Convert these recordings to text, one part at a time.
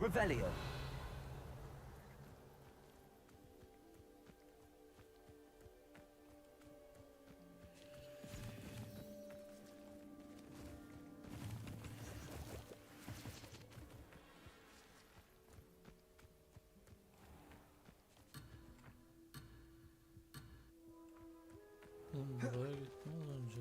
Revelio. Oğlum buraya gittim az önce.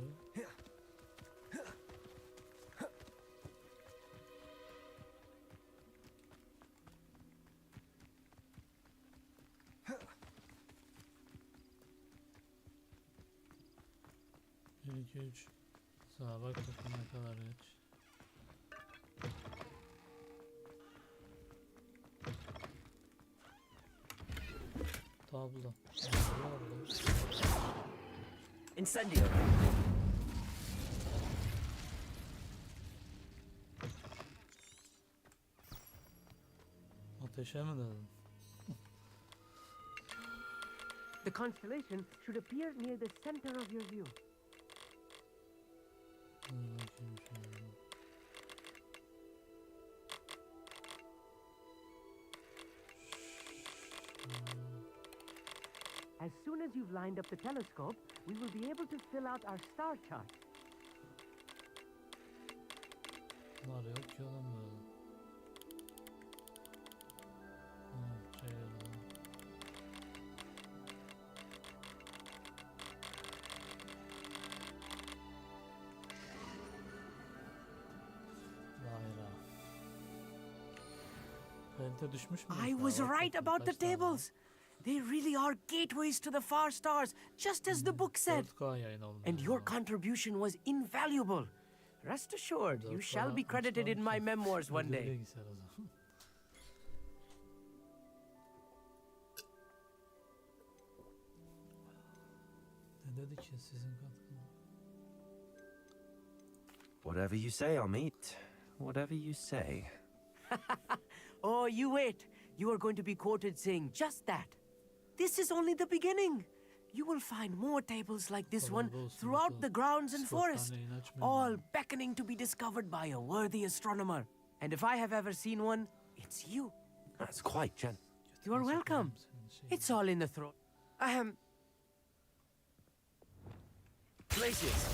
Bir, iki, üç. Sağa bak bakayım ne kadar geç. Tablo. Incendio. Ateşe mi dedin? The constellation should appear near the center of your view. Dur bakayım şöyle. As soon as you've lined up the telescope, we will be able to fill out our star chart. Bunlar yok ki oğlum böyle. Çevirdim. Daire. Kalite düşmüş mü? I was right about the tables. They really are gateways to the far stars, just as the book said. 4K yayın olmuyor. And your contribution was invaluable. Rest assured, you shall be credited in my memoirs one day. Bilgisayar o zaman. Ne dedi ki sizin katkınız? Whatever you say, I'll meet. Whatever you say. Oh, you wait. You are going to be quoted saying just that. This is only the beginning. You will find more tables like this one throughout the grounds and forest, all beckoning to be discovered by a worthy astronomer. And if I have ever seen one, it's you. That's quite You are welcome. It's all in the throat. Ahem. Places.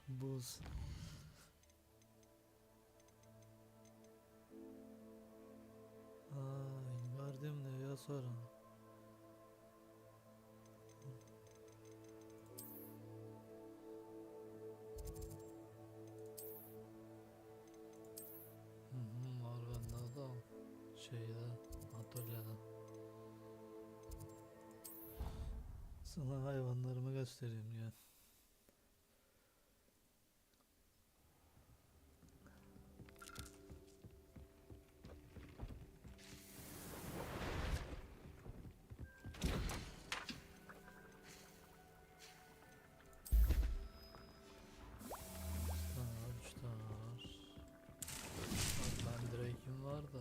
Buz. Ay, verdim ne ya sonra. Var bende de şeyde atölyede. Sana hayvanlarımı göstereyim ya. Drake'im var da.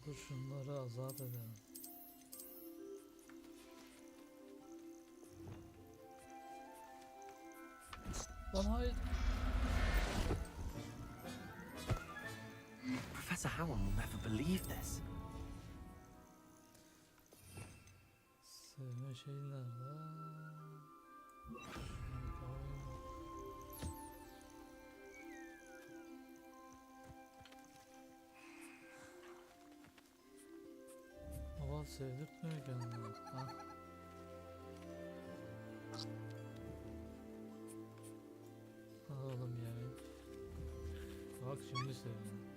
Dur şunları azat edelim. Lan hayır. Professor Howard will never believe this. Sevme şey nerede? Hava sevdirtmiyor kendini. Ha? Al oğlum yemek. Bak şimdi seviyorum.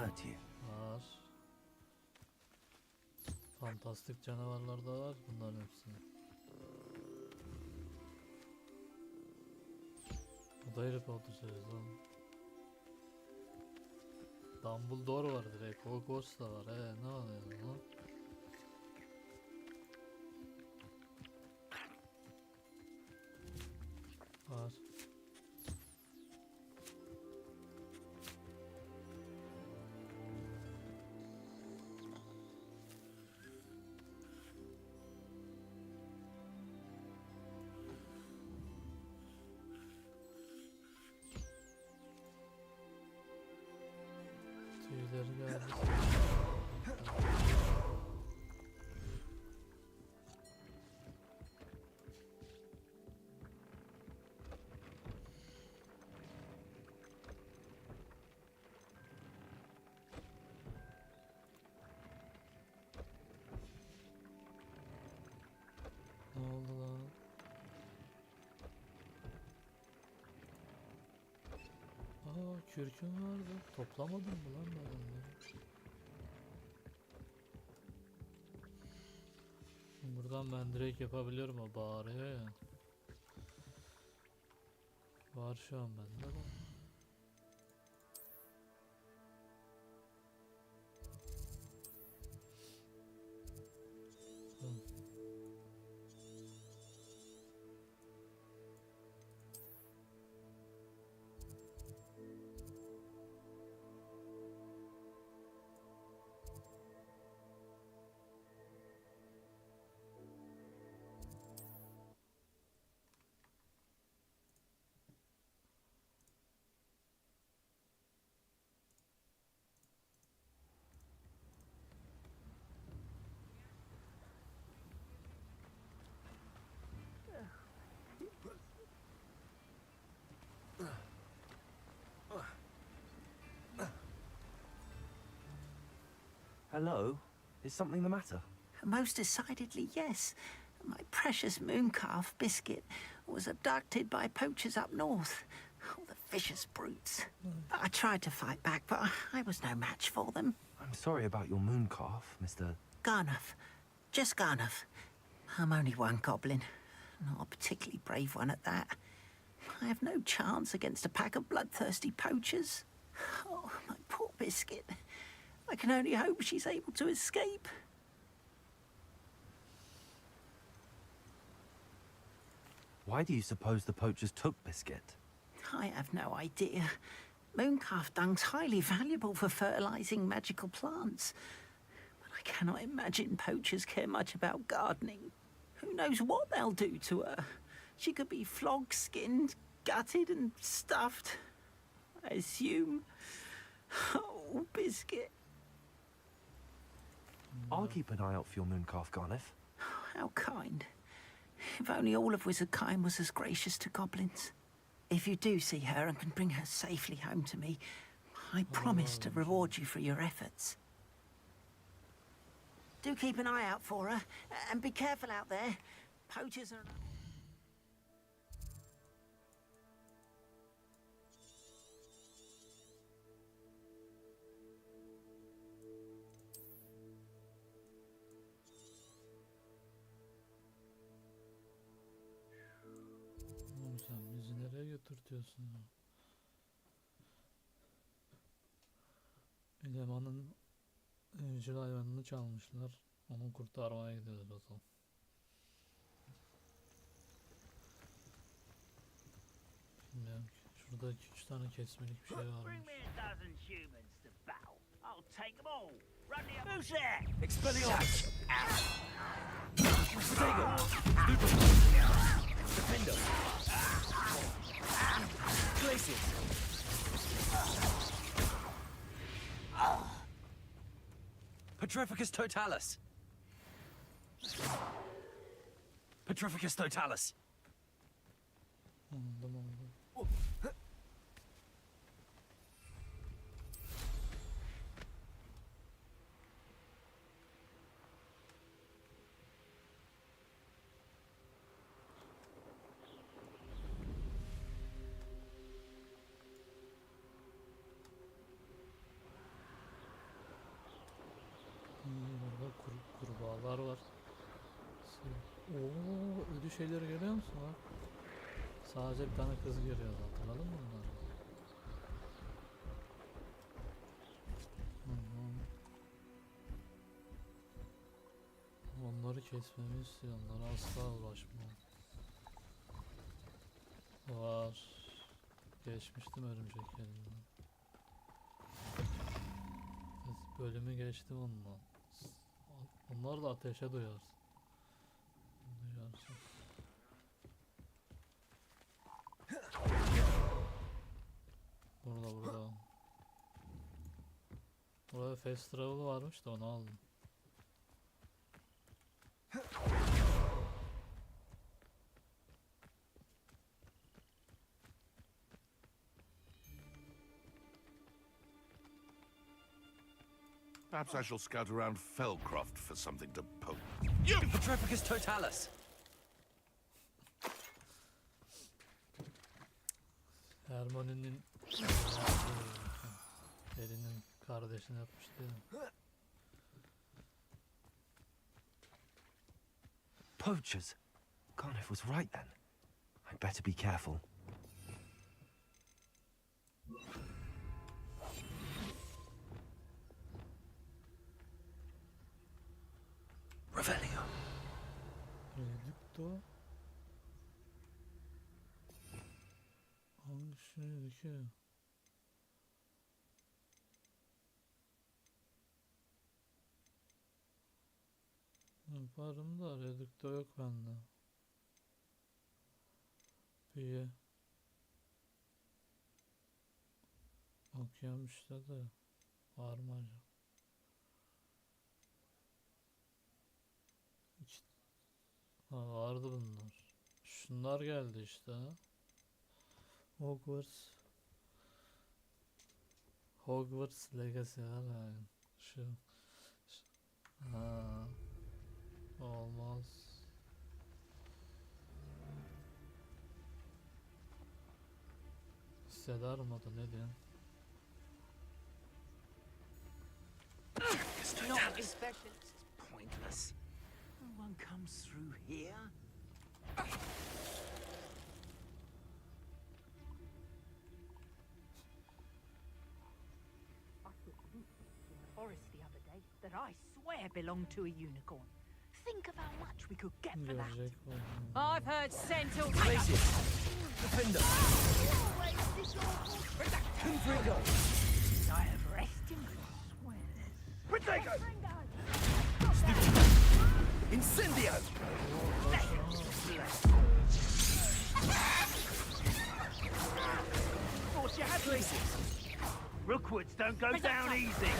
hurt you. Var. Fantastik canavarlar da var bunların hepsi. Bu da herif oldu söz lan. Dumbledore var direkt. Hogwarts da var. Ne oluyor lan? Var. Tüyleri geldi. Ne oldu lan? Kürküm vardı. Toplamadım mı lan ben onları? Buradan ben direkt yapabiliyorum, o bağırıyor ya. Var şu an bende de. Hello? Is something the matter? Most decidedly, yes. My precious mooncalf biscuit was abducted by poachers up north. Oh, the vicious brutes. I tried to fight back, but I was no match for them. I'm sorry about your moon calf, Mr. Garnuff. Just Garnuff. I'm only one goblin. Not a particularly brave one at that. I have no chance against a pack of bloodthirsty poachers. Oh, my poor biscuit. I can only hope she's able to escape. Why do you suppose the poachers took Biscuit? I have no idea. Mooncalf dung's highly valuable for fertilizing magical plants. But I cannot imagine poachers care much about gardening. Who knows what they'll do to her? She could be flogged, skinned, gutted and stuffed. I assume. Oh, Biscuit. I'll keep an eye out for your moon calf, Garniff. How kind. If only all of Wizardkind was as gracious to goblins. If you do see her and can bring her safely home to me, I promise to reward you for your efforts. Do keep an eye out for her, and be careful out there. Poachers are... Oğlum sen bizi nereye götürtüyorsun ya? Elemanın evcil hayvanını çalmışlar. Onu kurtarmaya gidiyoruz o zaman. Bilmiyorum ki. Şurada 2-3 tane kesmelik bir şey varmış. Bring me a dozen humans to battle. I'll take them all. Run the Who's there? Expelliarmus! Defender! Glacius! Petrificus totalis! Petrificus totalis! Anladım anladım. gördüğü şeyleri görüyor musun bak? Sadece bir tane kız görüyordu, hatırladın mı bunları? Onları kesmemi istiyor, onlara asla ulaşmam. Var. Geçmiştim örümcek elinden. Bölümü geçtim onunla. Onlar da ateşe duyarsın. Duyarsın. Burada. Burada fast travel varmış da onu aldım. Perhaps I shall scout around Fellcroft for something to poke. You Petrificus totalis! Hermione'nin elinin kardeşini yapmıştı ya. Poachers! Carniff was right then. I'd better be careful. Revelio. Redukto. Hangisiydi ki? Yaparım da redukto yok bende. Büyü. Okuyorum işte de. Var mı acaba? Ha, vardı bunlar. Şunlar geldi işte. Hogwarts Legacy var yani. Ha. Olmaz. Hisseder mi o da, ne diyorsun? Not especially. This is pointless. No one comes through here. I saw a roof in the forest the other day that I swear belonged to a unicorn. Think of how much we could get for that. Görecek var. I've heard Centaur. Places! Defender! Confringo! I have resting swear. Protego! Incendio! Thought you had Places! Rookwoods don't go down easy.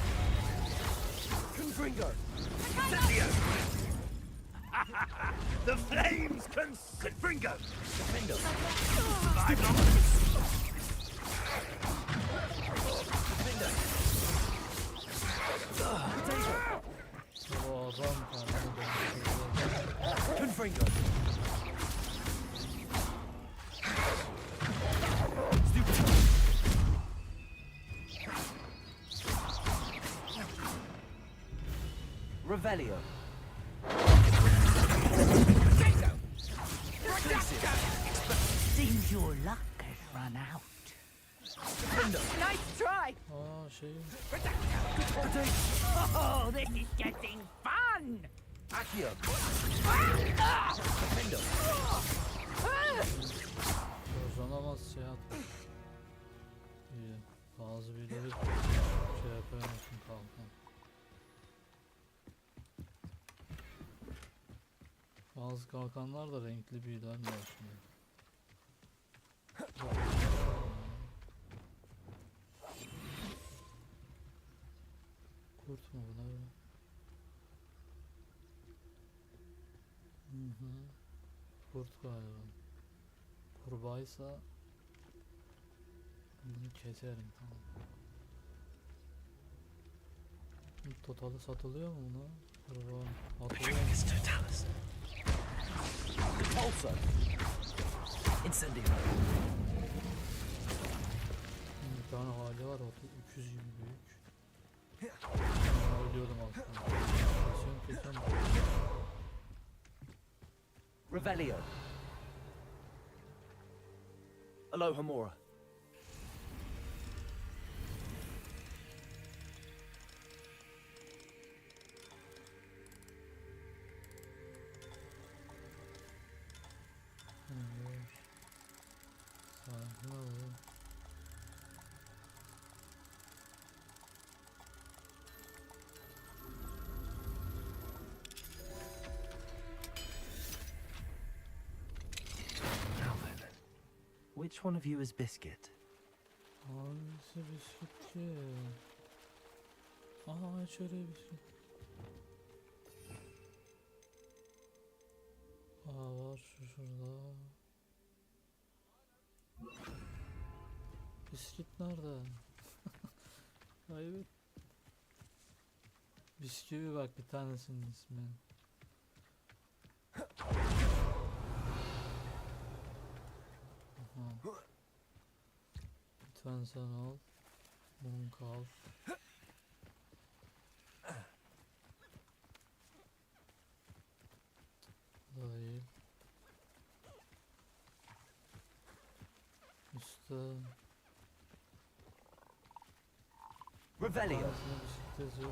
Confringo! Incendio! The flames can Confringo! Defender! Survive long. Defender! Potato! Bu adam kendini dönüştürdü. Confringo! Revelio! Seems your luck has run out. Nice try. Aa şey. Oh, this is getting fun. Accio! Defender! Bozanamaz şey atmış. İyi. Bazı birileri şey yapıyormuşsun kalkan. Bazı kalkanlar da renkli büyüler mi var şimdi? Kurt mu bunlar? Kurt galiba. Kurbağaysa bunu keserim, tamam. Totalı satılıyor mu buna? Kurbağa atılıyor mu? Petrificus totalis! Repulsor! Incendio! Bir tane hali var, 300 gibi büyük. Ölüyordum alttan. Kesiyorum. Revelio. Aloha Mora. Sakin ol. Now then, which one of you is Biscuit? Hangisi bisikletçi? Aa içeri bisiklet. Aa var şurada. Bisiklet nerede? Hayır. Bisküvi bak bir tanesinin ismi. Aha. Lütfen sen al. Munk al. Bu da değil. Üstte. Revelio. Tanesine bisiklet yazıyor.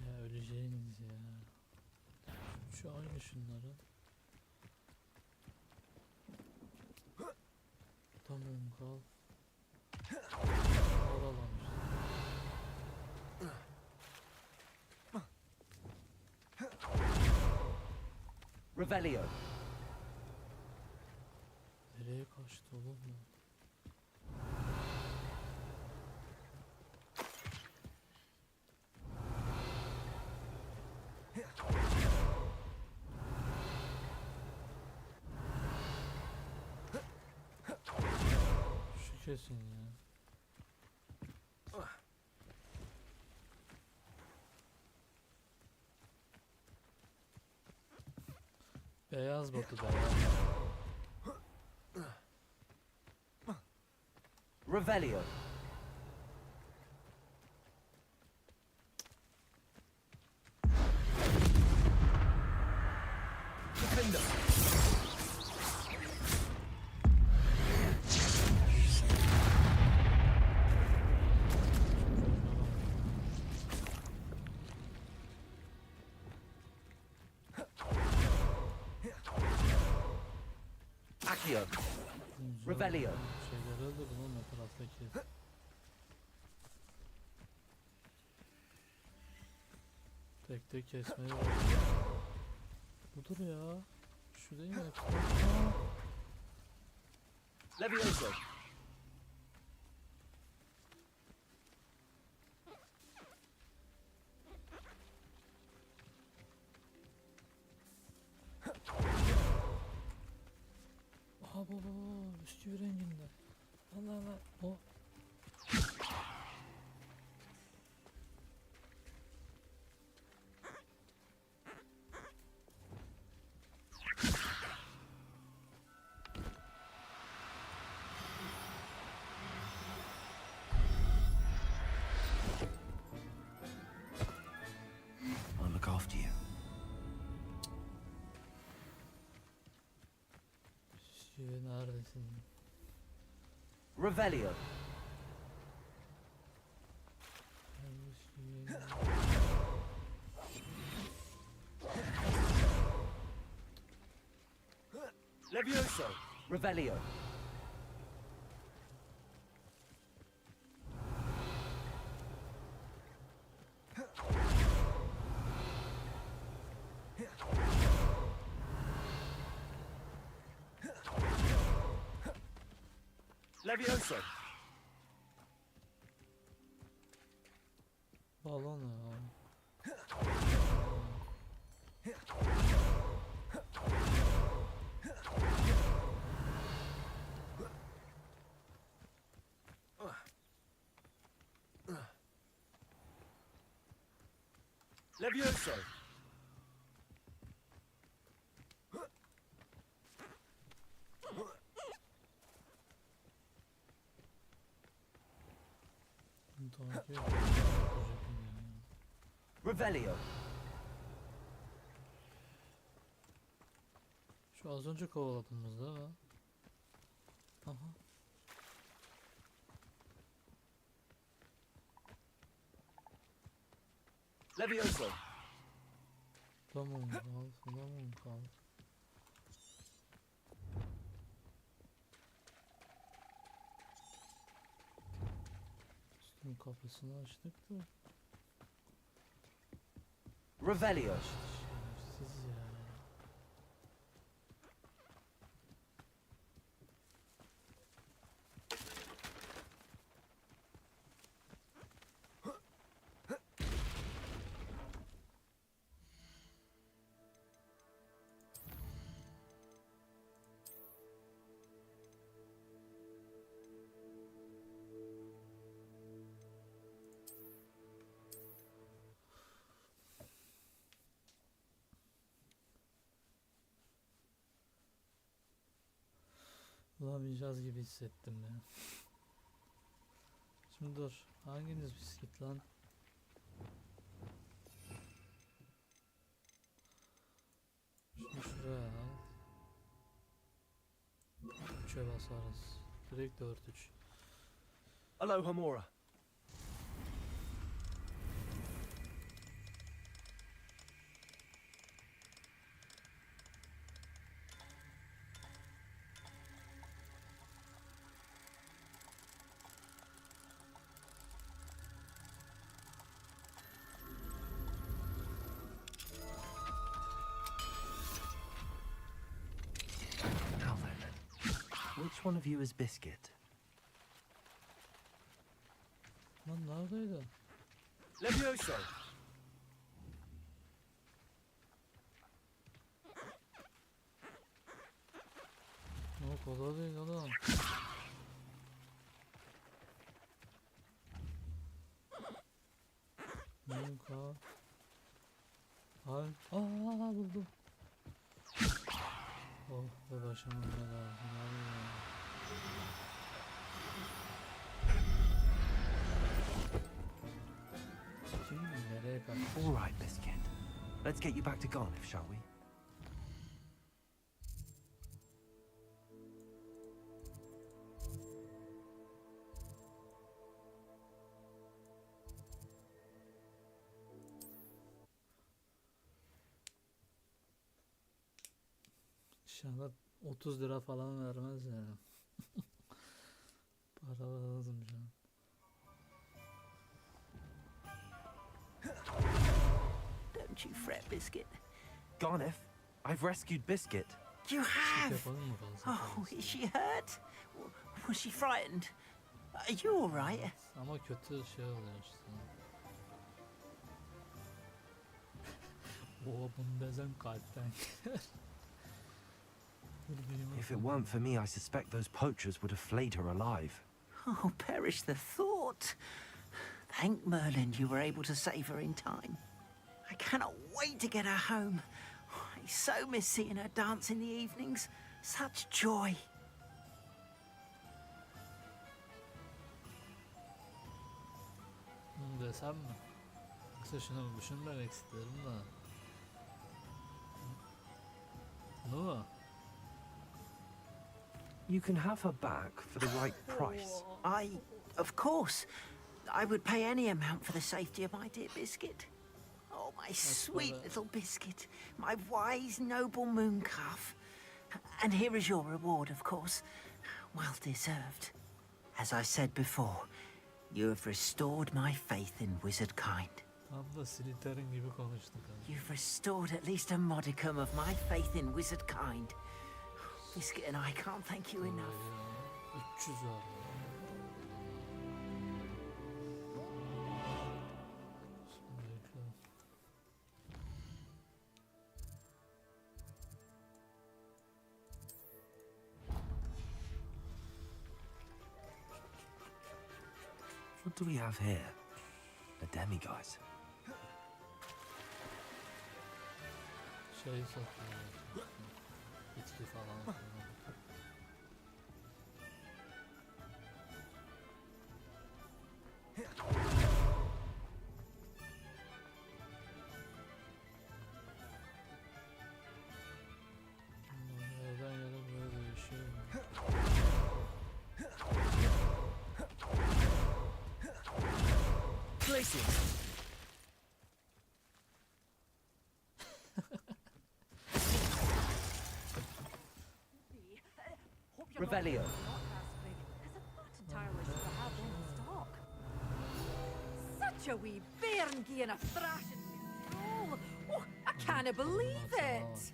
Ya öleceğiniz ya. Şu aynı şunları. Tamam kal. Oralamış. Revelio. Nereye kaçtı oğlum bu? Şu kesin ya. Beyaz botu beyaz. Revelio. Defender. Accio. Revelio. Şeyleri öldürdüm oğlum o taraftaki. Tek tek kesmeye başladım. Budur ya. Şu değil mi? Aa! Levioso. Aha baba bisküvi renginde. Allah Allah. O. I'll look after you. Bisküvi neredesin? Revelio. Ben bisküvi. Levioso. Revelio. Levioso. Balon ya. Levioso. takip edeceğim. Revelio. Şu az önce kovaladığımız değil mi? Aha. Levioso. Tamam kal, tamam kal. Üstün kapısını açtık da. Revelio. Şerefsiz ya. Bulamayacağız gibi hissettim ya. Şimdi dur. Hanginiz bisküvit lan? Şunu şuraya al. 3'e basarız. Direkt 4-3. Alohomora. Now then, which one of you is Biscuit? Lan neredeydi? Levioso. Yok o da değil adam. Neyim Hayır. Buldum. Oh be başımın belası. Kim nereye kaçtı? All right, Biscuit. Let's get you back to Garniff, shall we? İnşallah 30 lira falan vermez ya. Para lazım şu an. Don't you fret, Biscuit. Garniff, I've rescued Biscuit. You have? Yapalım mı fazla? Oh, is she hurt? Was she frightened? Are you all right? Ama kötü şey oluyor işte. O bundezen kalpten. If it weren't for me, I suspect those poachers would have flayed her alive. Oh, perish the thought. Thank Merlin you were able to save her in time. I cannot wait to get her home. I so miss seeing her dance in the evenings. Such joy. Desem mi? Yoksa şunu düşünmemek isterim de. Ne o? You can have her back for the right price. Of course, I would pay any amount for the safety of my dear Biscuit. Oh, my sweet better. little Biscuit, my wise, noble moon calf. And here is your reward, of course. Well deserved. As I said before, you have restored my faith in wizard kind. Tam da Slytherin gibi konuştuk abi. You've restored at least a modicum of my faith in wizard kind. Biscuit and I can't thank you enough. 300 abi. Şimdi What do we have here? A demiguise. şey satıyor. Bitki falan. Glacius! Revelio. Such a wee bairn gi'ing a thrashing control. Oh, I can't believe it.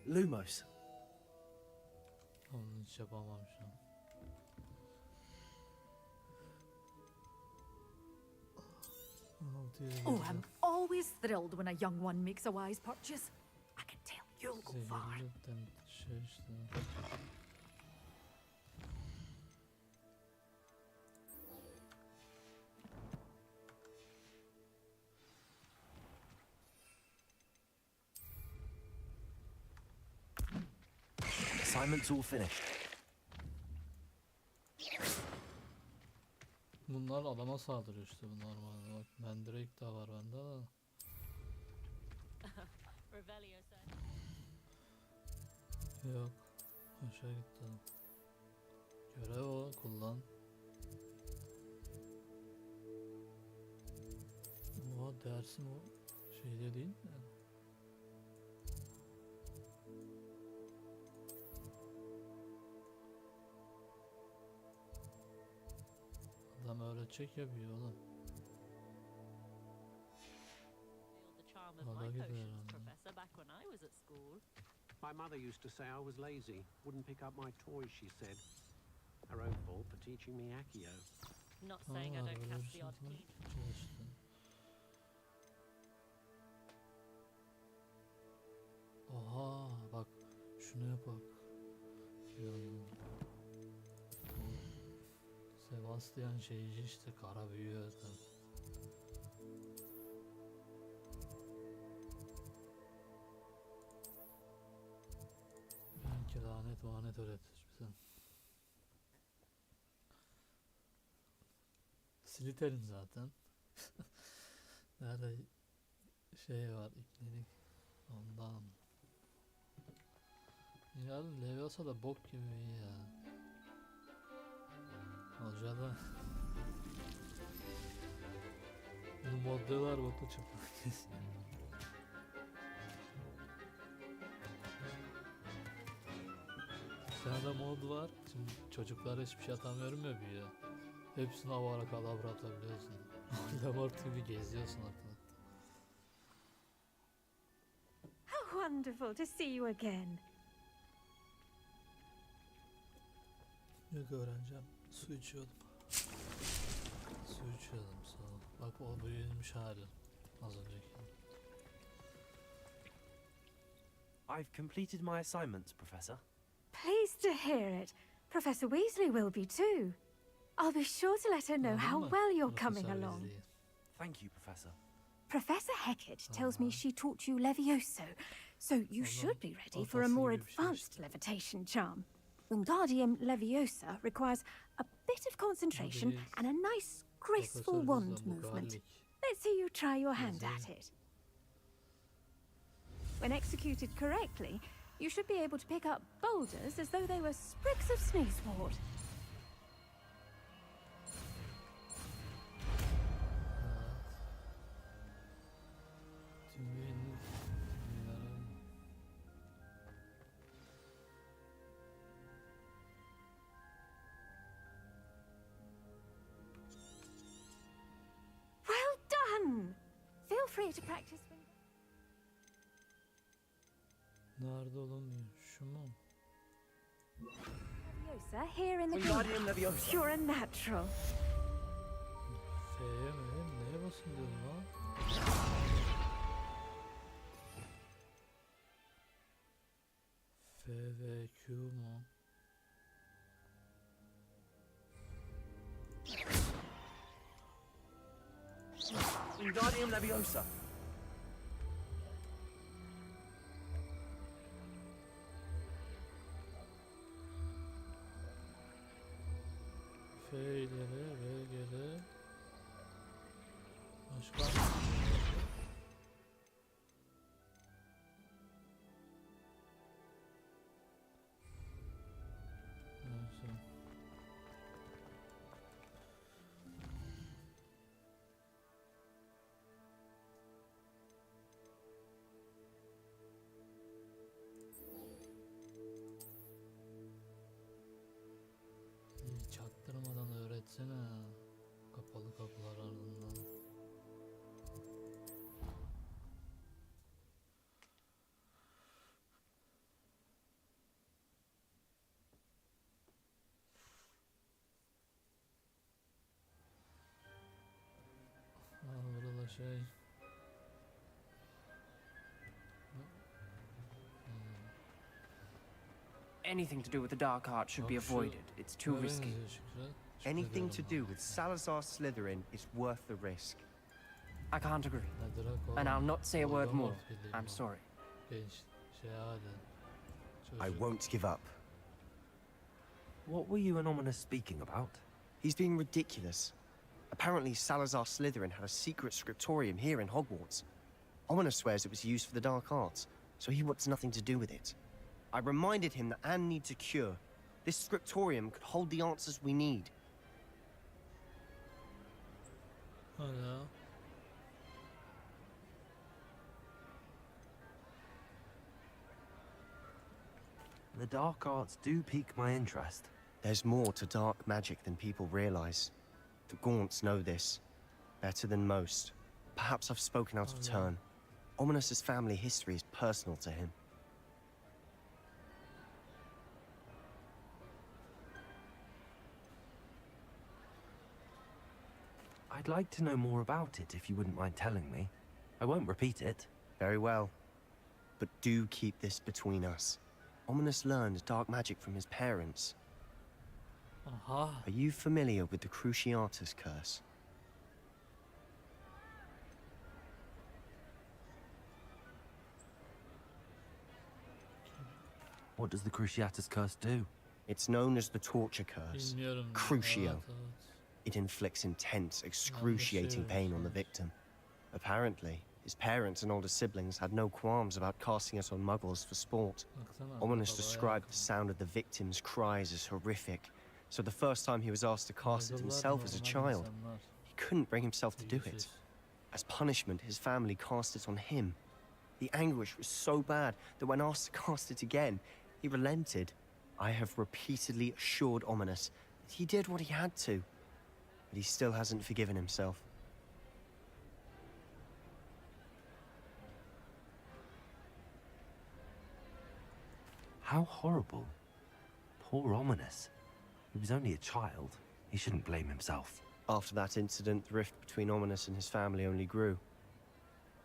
Lumos. Onu hiç yapamam şu an. Oh, I'm always thrilled when a young one makes a wise purchase. I can tell you'll go far. Zehirli şey işte. Assignment's all finished. Bunlar adama saldırıyor işte bu normalde. Bak Mandrake de var bende de. Yok. Aşağı gitti. Görev o. Kullan. O dersim o şeyde değil mi? Adam öğretecek ya bir oğlum. Valla gidiyor herhalde. My mother used to say I was lazy, wouldn't pick up my toys, she said. Her own fault for teaching me Accio. Not saying I Aa, don't catch the böyle odd bir key. çalıştı. Oha bak şunu yap bak. Sebastian şeyci işte kara büyü öğreten. Belki lanet öğretir bize. Slytherin zaten. Nerede şey var iknelik ondan. Ya Leviosa da bok gibi ya. Hoca da bunu modluyorlar botu çıplak kesiyor. Bir tane de mod var. Şimdi çocuklara hiçbir şey atamıyorum ya büyüye. Hepsini avara kadavra atabiliyorsun. Laboratuvar gibi geziyorsun ortada. How wonderful to see you again. Yok öğreneceğim. Su içiyordum. Su içiyordum sağ ol. Bak o büyümüş hali. Az önceki. I've completed my assignments, Professor. Pleased to hear it. Professor Weasley will be too. I'll be sure to let her know how well you're coming along. Thank you, Professor. Professor Hecat tells me she taught you Levioso, so you should be ready for a more advanced levitation charm. Wingardium Leviosa requires a bit of concentration and a nice, graceful wand movement. Let's see you try your hand at it. When executed correctly, you should be able to pick up boulders as though they were sprigs of sneezewort. Well done! Feel free to practice. Nerede oğlum? Şu mu? Leviosa here in the Wingardium Leviosa. Pure and natural. F'ye mi? Neye basın diyorum lan? F ve Q mu? Wingardium Leviosa. F ileri, V geri. Başka? Kapalı kapılar ardından. Burada da şey. Anything to do with the dark art should be Bak şu avoided. It's too eve risky. benziyor Şükrü. Anything to Şükrü do with Salazar Slytherin is worth the risk. I can't agree. Draco, And I'll not say a word more. Voldemort geliyor. I'm sorry. Genç şey halen. I Çocuk. won't give up. What were you and Ominous speaking about? He's being ridiculous. Apparently, Salazar Slytherin had a secret scriptorium here in Hogwarts. Ominous swears it was used for the dark arts, so he wants nothing to do with it. I reminded him that Anne needs a cure. This scriptorium could hold the answers we need. Hala. The dark arts do pique my interest. There's more to dark magic than people realize. The Gaunts know this better than most. Perhaps I've spoken out of turn. Ominous's family history is personal to him. I'd like to know more about it if you wouldn't mind telling me. I won't repeat it. Very well. But do keep this between us. Ominous learned dark magic from his parents. Aha. Are you familiar with the Cruciatus curse? What does the Cruciatus curse do? It's known as the torture curse. Bilmiyorum. Crucio. Evet, evet. It inflicts intense, excruciating pain on the victim. Apparently, his parents and older siblings had no qualms about casting it on muggles for sport. Baksana, Ominous babaya described bak. the sound of the victim's cries as horrific, so the first time he was asked to cast it Muggle'lar himself as a normal child, insanlar. he couldn't bring himself to do it. Yüzsüz. As punishment, his family cast it on him. The anguish was so bad that when asked to cast it again, he relented. I have repeatedly assured Ominous that he did what he had to, but he still hasn't forgiven himself. How horrible. Poor Ominous. He was only a child. He shouldn't blame himself. After that incident, the rift between Ominous and his family only grew.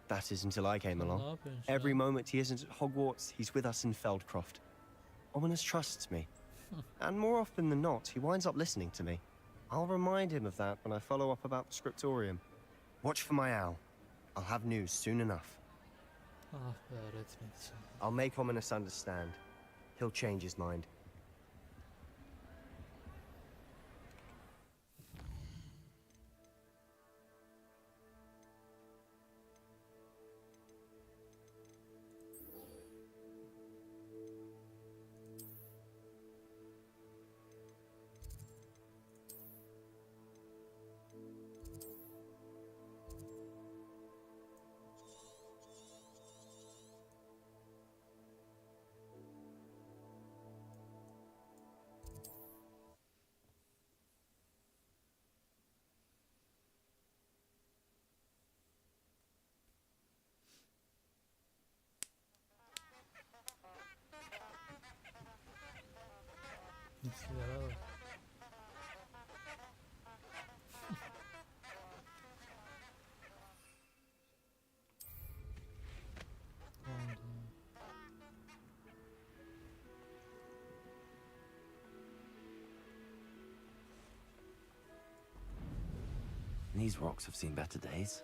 That is until I came Sen ne along. yapıyorsun şu Every an? moment he isn't at Hogwarts, he's with us in Feldcroft. Ominous trusts me. And more often than not, he winds up listening to me. I'll remind him of that when I follow up about the scriptorium. Watch for my owl. I'll have news soon enough. Ah be öğretmen. I'll make Ominous understand. He'll change his mind. Sigara bak. Oldu. These rocks have seen better days.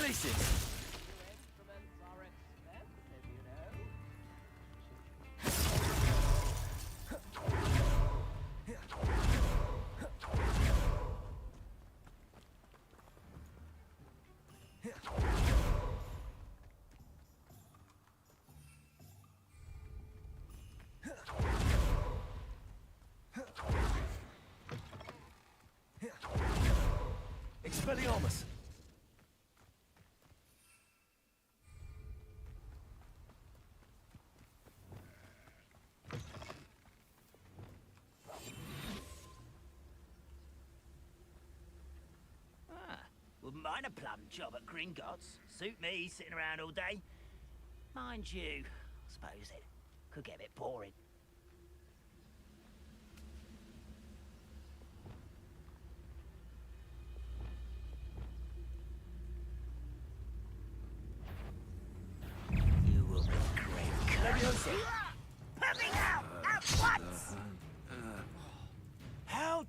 Places. Expelliarmus! Wouldn't mind a plum job at Gringotts. Suit me, sitting around all day. Mind you, I suppose it could get a bit boring. You will be great. Leviosa! Coming out at once! How?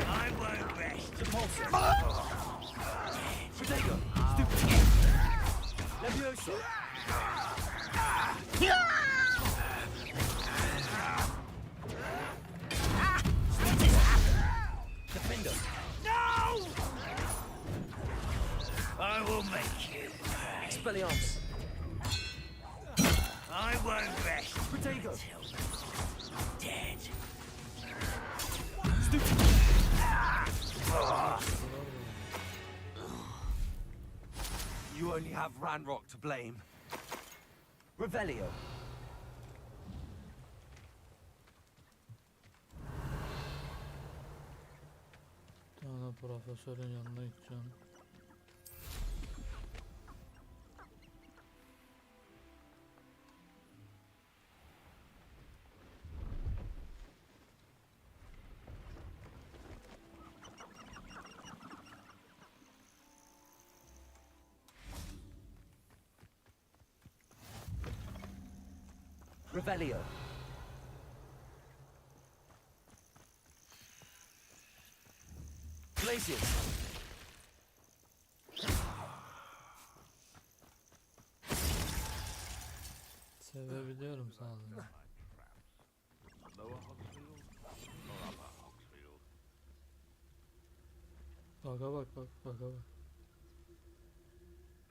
I won't rest. Protego! Stupid! Leviosa! Defender! No! I will make you. Expelliarmus! I won't rest. Protego! Dead. Stupid! You only have Ranrock to blame. Revelio. Tane profesörün yanına gideceğim. Revelio. Places. Sevebiliyorum sadece. Lower Hogsfield or Upper Hogsfield? Baka bak.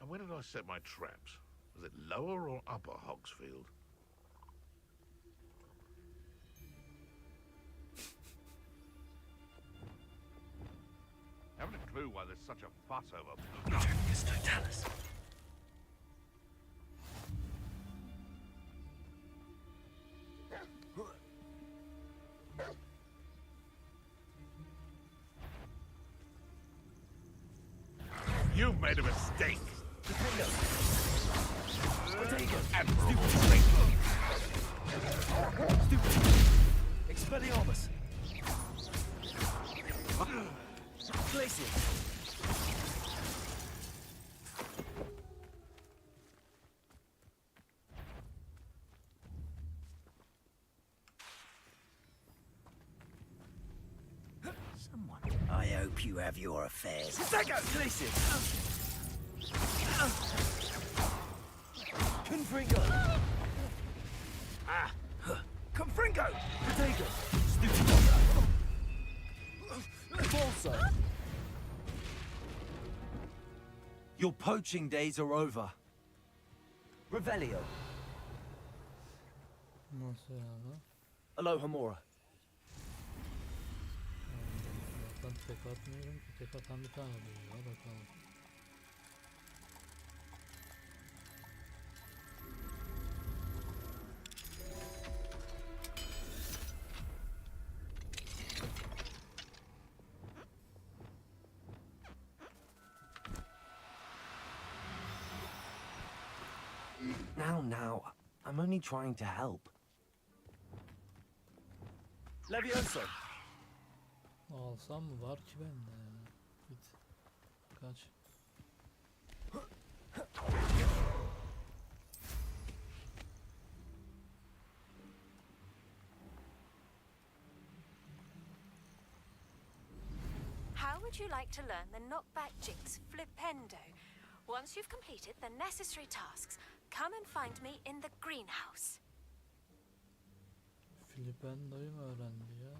And where did I set my traps? Was it Lower or Upper Hogsfield? Haven't a clue why there's such a fuss over blue. Terminus totalis. You've made a mistake. Defender. Protego. Admirable. Stupid. Expelliarmus. Places. Someone. I hope you have your affairs. Protego. Places. Confringo. Confringo. Protego. Stupid. Balsa. Your poaching days are over. Revelio. Nasıl yani? Alohomora. Zaten tek atmıyorum ki. Tek atan bir tane oluyor ya. Bakalım. Now, I'm only trying to help. Levioso. Alsam mı var ki bende ya? Git. Kaç. Wouldn't you like to learn the knockback jinx flipendo? Once you've completed the necessary tasks, come and find me in the greenhouse. Filipendo'yu mu öğrendi ya?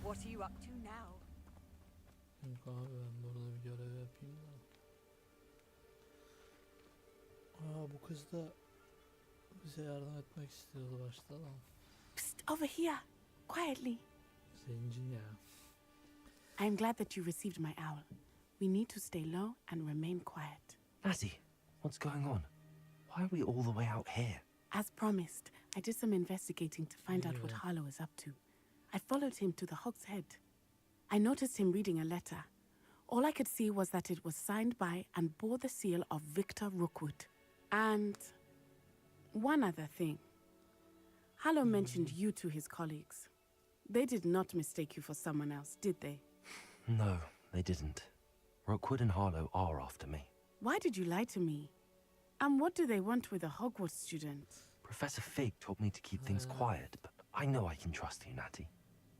What are you up to now? Yok abi ben burada bir görev yapayım da. Bu kız da bize yardım etmek istiyordu başta da. Psst, over here, quietly. Zencin ya. I'm glad that you received my owl. We need to stay low and remain quiet. Natty, what's going on? Why are we all the way out here? As promised, I did some investigating to find out what Harlow is up to. I followed him to the Hog's Head. I noticed him reading a letter. All I could see was that it was signed by and bore the seal of Victor Rookwood. And one other thing. Harlow mentioned you to his colleagues. They did not mistake you for someone else, did they? No, they didn't. Rookwood and Harlow are after me. Why did you lie to me? And what do they want with a Hogwarts student? Professor Fig told me to keep things quiet, but I know I can trust you, Natty.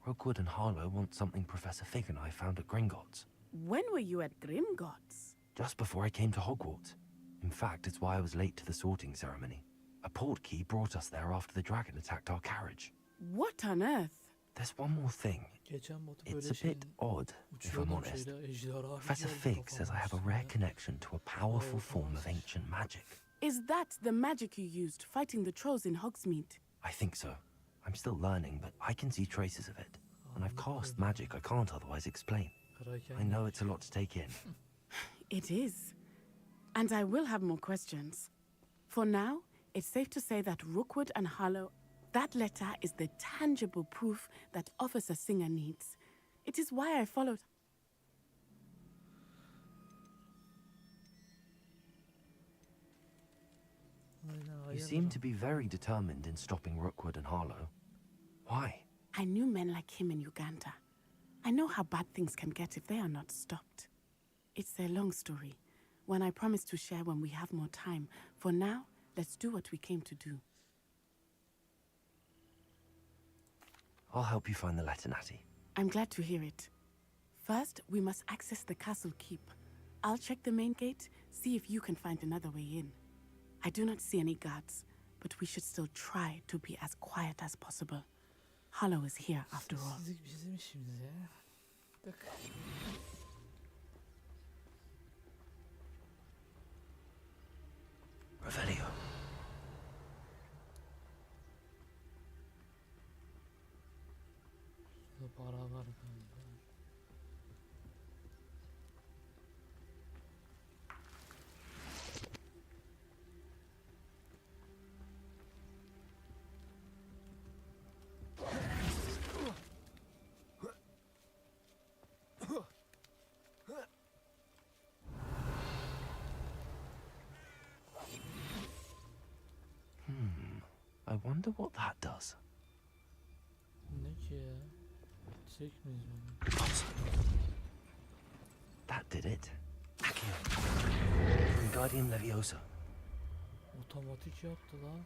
Rookwood and Harlow want something Professor Fig and I found at Gringotts. When were you at Gringotts? Just before I came to Hogwarts. In fact, it's why I was late to the sorting ceremony. A portkey brought us there after the dragon attacked our carriage. What on earth? There's one more thing. It's a bit odd, if I'm honest. Professor Fig says I have a rare connection to a powerful form of ancient magic. Is that the magic you used fighting the trolls in Hogsmeade? I think so. I'm still learning, but I can see traces of it. And I've cast magic I can't otherwise explain. I know it's a lot to take in. It is. And I will have more questions. For now, it's safe to say that Rookwood and Harlow, that letter is the tangible proof that Officer Singer needs. It is why I followed. You seem to be very determined in stopping Rookwood and Harlow. Why? I knew men like him in Uganda. I know how bad things can get if they are not stopped. It's a long story, one I promise to share when we have more time. For now, let's do what we came to do. I'll help you find the letter, Natty. I'm glad to hear it. First, we must access the castle keep. I'll check the main gate, see if you can find another way in. I do not see any guards, but we should still try to be as quiet as possible. Harlow is here, after all. Bizim işimiz ya. Bak. Revelio. Şurada para var galiba. I wonder what that does. Ne ki ya? Çek miyiz bunu? That did it. Accio. Wingardium Leviosa. Otomatik yaptı lan.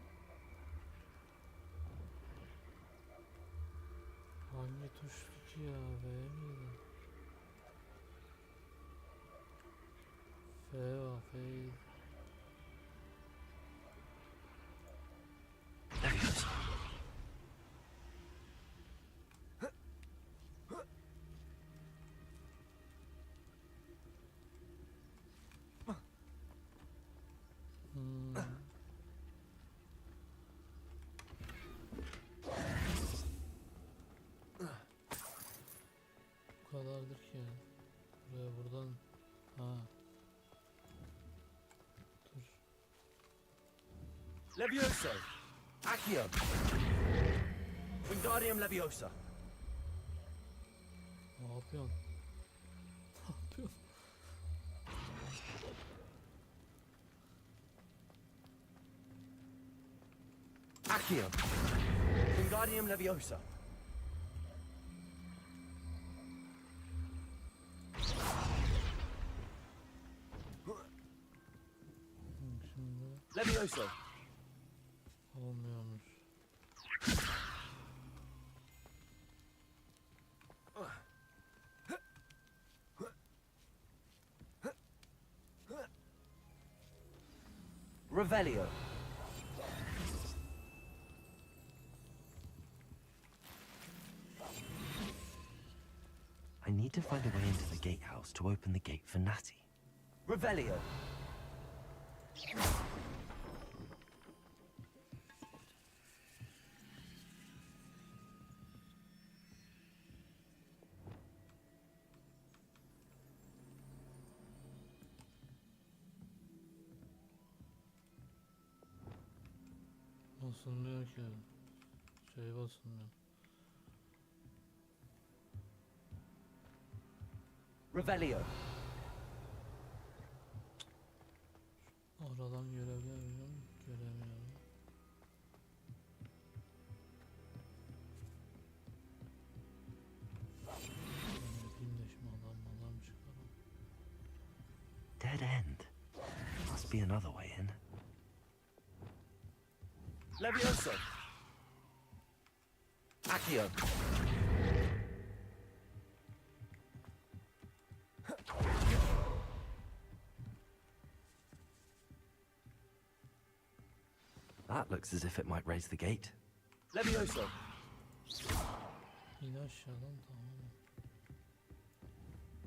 Hangi tuştu ki ya? V miydi? F var, F'ydi. Leviosa. Bu kadardır ki. Buraya buradan. Ha. Dur. Levioso! Accio! Wingardium Leviosa! Ne yapıyorsun? Ne yapıyorsun? Accio! Wingardium Leviosa! Şimdi Levioso! olmuyormuş. Revelio. I need to find a way into the gatehouse to open the gate for Natty. Revelio. Basılmıyor ki. Şey basılmıyor. Revelio. Oradan görebiliyor muyum? Göremiyorum. Yapayım da şimdi adam çıkarım. Dead end. Must be another way in. Levioso. Accio. That looks as if it might raise the gate. Levioso. Yine aşağıdan tamam.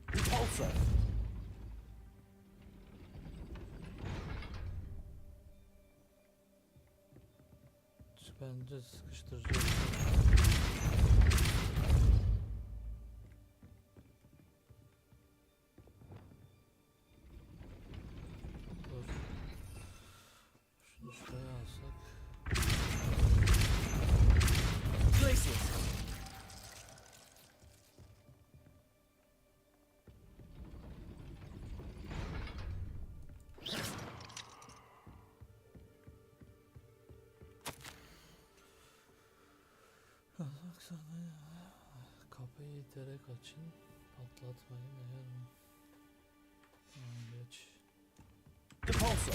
Repulsor. Bence sıkıştıracağız. Dur. Şunu şuraya alsak. Glacius. Baksana ya. Kapıyı iterek açın. Patlatmayın eğer mi? Geç. Repulsor.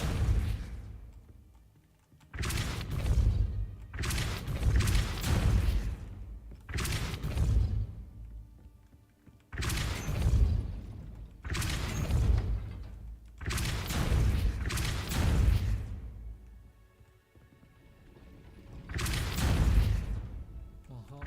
Aha.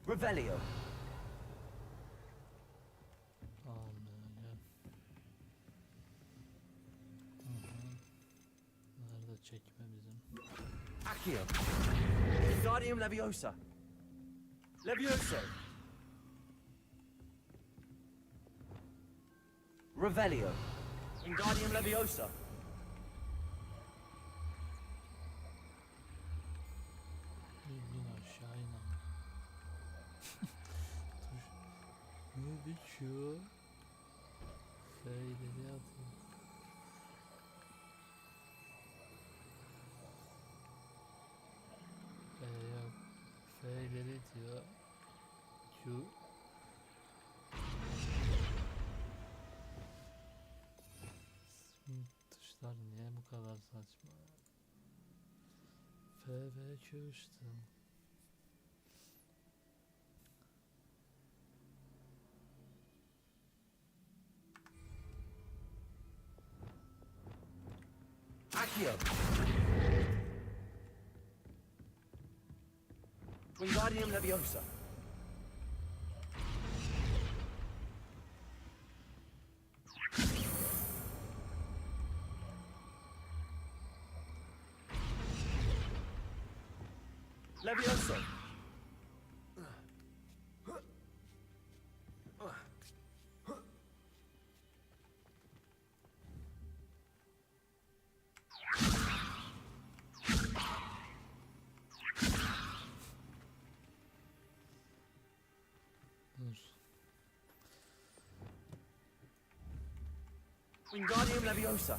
Revelio. Aman ya. Aha. Nerede çekme bizim? Accio. Wingardium Leviosa. Levioso. Revelio. Wingardium Leviosa. İn aşağı in ama. Dur. Ne biçiyor? Feyleri atın. Yok. Feyleri diyor. Q. Tuşlar niye bu kadar saçma? F ve Q işte. Accio. Wingardium Leviosa. Levioso. Dur. Wingardium Leviosa.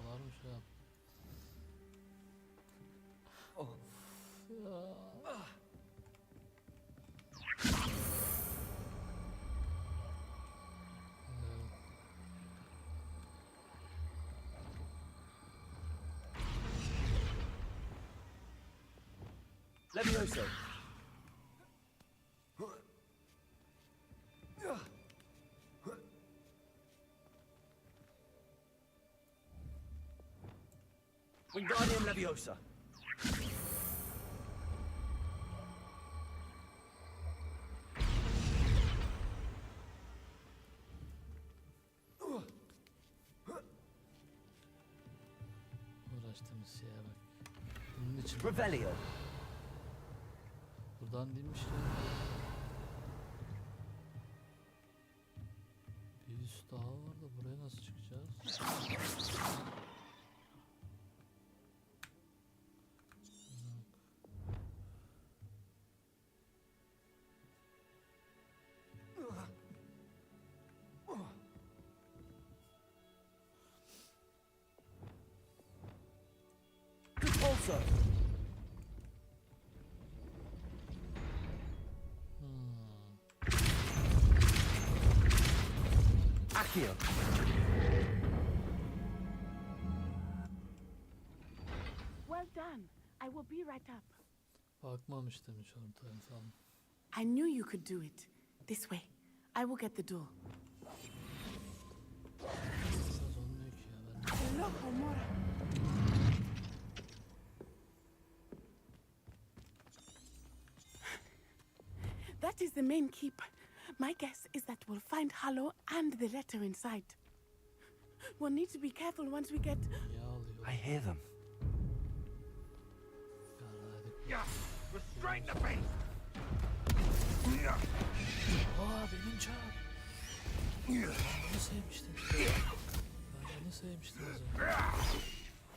Var mı şey yap? Of ya. Levioso. Wingardium Leviosa. Uğraştığımız şeye bak. Bunun için Revelio. buradan değilmiş ya. Bir üst daha var da buraya nasıl çıkacağız? Also. Accio. Well done. I will be right up. Bakmamış demiş ortaya falan. I knew you could do it. This way. I will get the door. Biraz olmuyor ki ya. Ben That is the main keep. My guess is that we'll find Hallow and the letter inside. We'll need to be careful once we get... niye ağlıyor? I hear them. Ya, Restrain the beast! aa benim çağır. Ben bunu sevmiştim. Ben bunu sevmiştim az önce.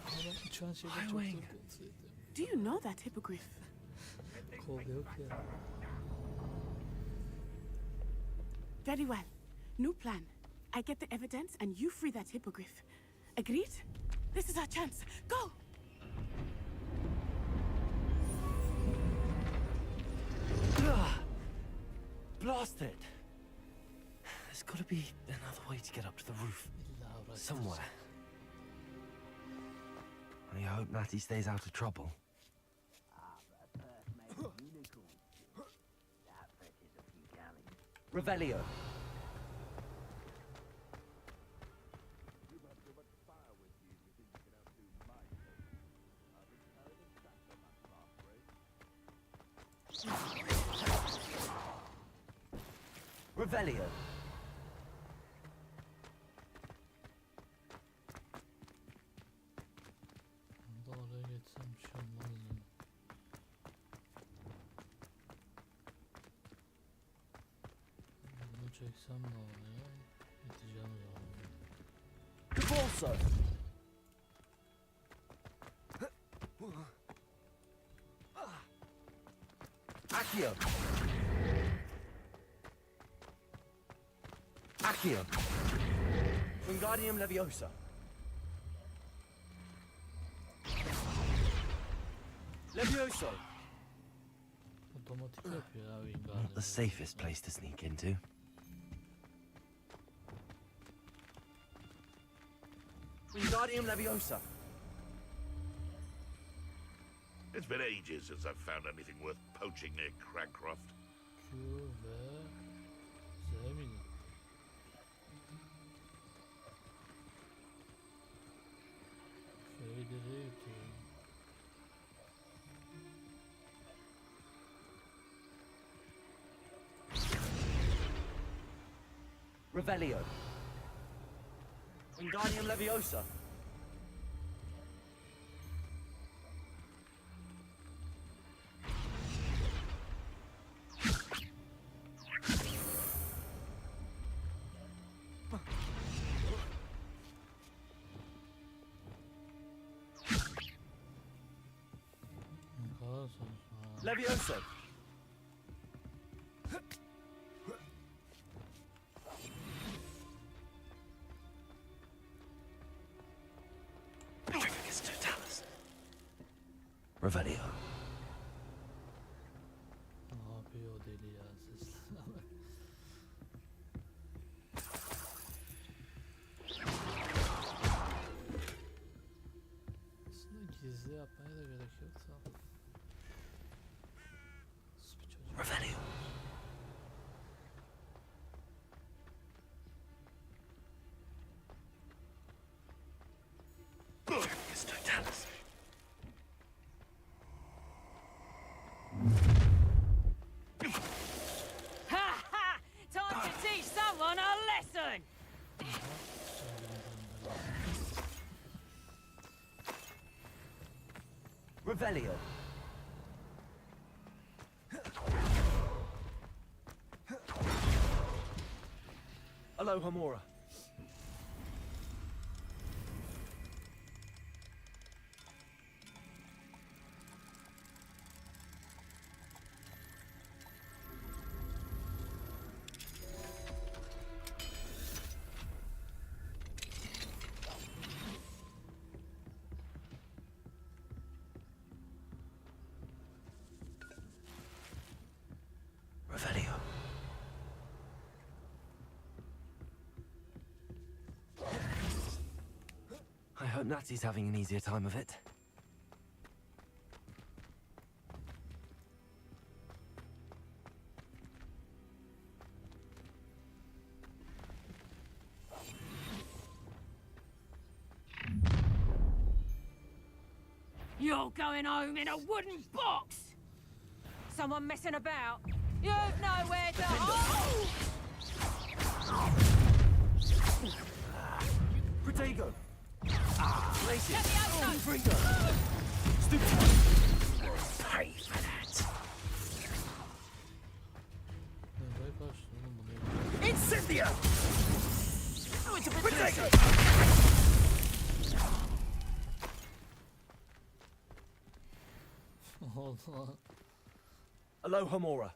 Ama ben uçan şeyleri çok sevdim. Do you know that hippogriff? Kol yok ya. Very well. New plan. I get the evidence and you free that hippogriff. Agreed? This is our chance. Go! Blast it! There's got to be another way to get up to the roof. İlla uğraştıracağım. Somewhere. I hope Natty stays out of trouble. Revelio. Revelio. Buradan oraya geçsem bir şey olmaz ya. Bunu çeksem ne olur ya? Gideceğim o zaman. Cabalso. Accio. Accio. Wingardium Leviosa. Levioso. Otomatik yapıyor ya Wingardium. Not the safest place to sneak into. Wingardium Leviosa. It's been ages since I've found anything worth poaching near Cragcroft. Q ve Z miydi? Şeyleri yutuyor. Revelio. Wingardium Leviosa. Ne kadar saçma. Levioso. Revelio. Ne yapıyor o deli ya seslerine bak. Aslında gizli yapmaya da gerek yok da. Revelio. It's Totalis. Ha ha! Time to teach someone a lesson! Revelio. Alohomora. Revelio. I hope Natty's having an easier time of it. You're going home in a wooden box! Someone messing about? You've nowhere to hide! Protego! Laces! Get the outside! Fringo! Stupid! Pay for that! Incendia! Oh, it's a bit Protego! Alohomora.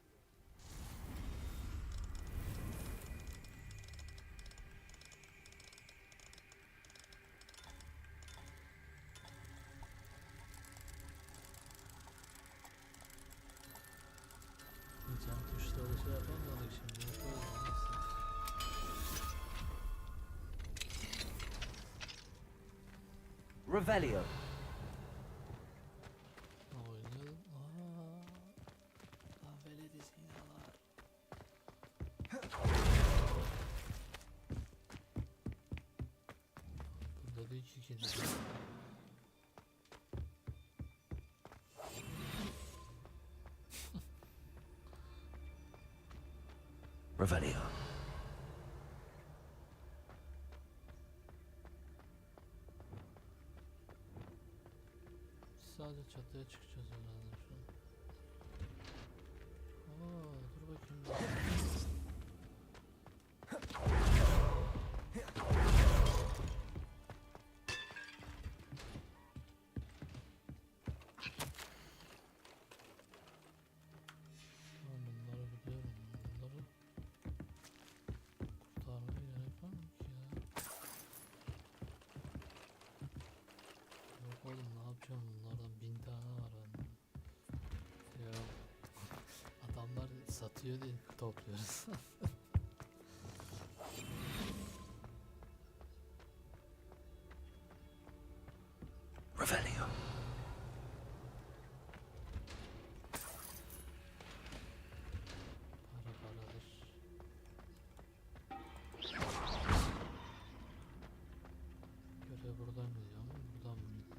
Cam tuşları şey yapamadık şimdi. Revelio. Oynayalım. Lan veledi zinalar. Burada da iki kez. Revelio. Sadece çatıya çıkacağız herhalde şu an. Dur bakayım. Bunları biliyorum. Bunları kurtarmaya gerek var mı ki ya? Yok oğlum, ne yapacağım, bunlardan 1000 tane var bende. Ya adamlar satıyor diye topluyoruz. Revelio. Para paradır. Görev buradan gidiyor ama buradan mı gidiyor?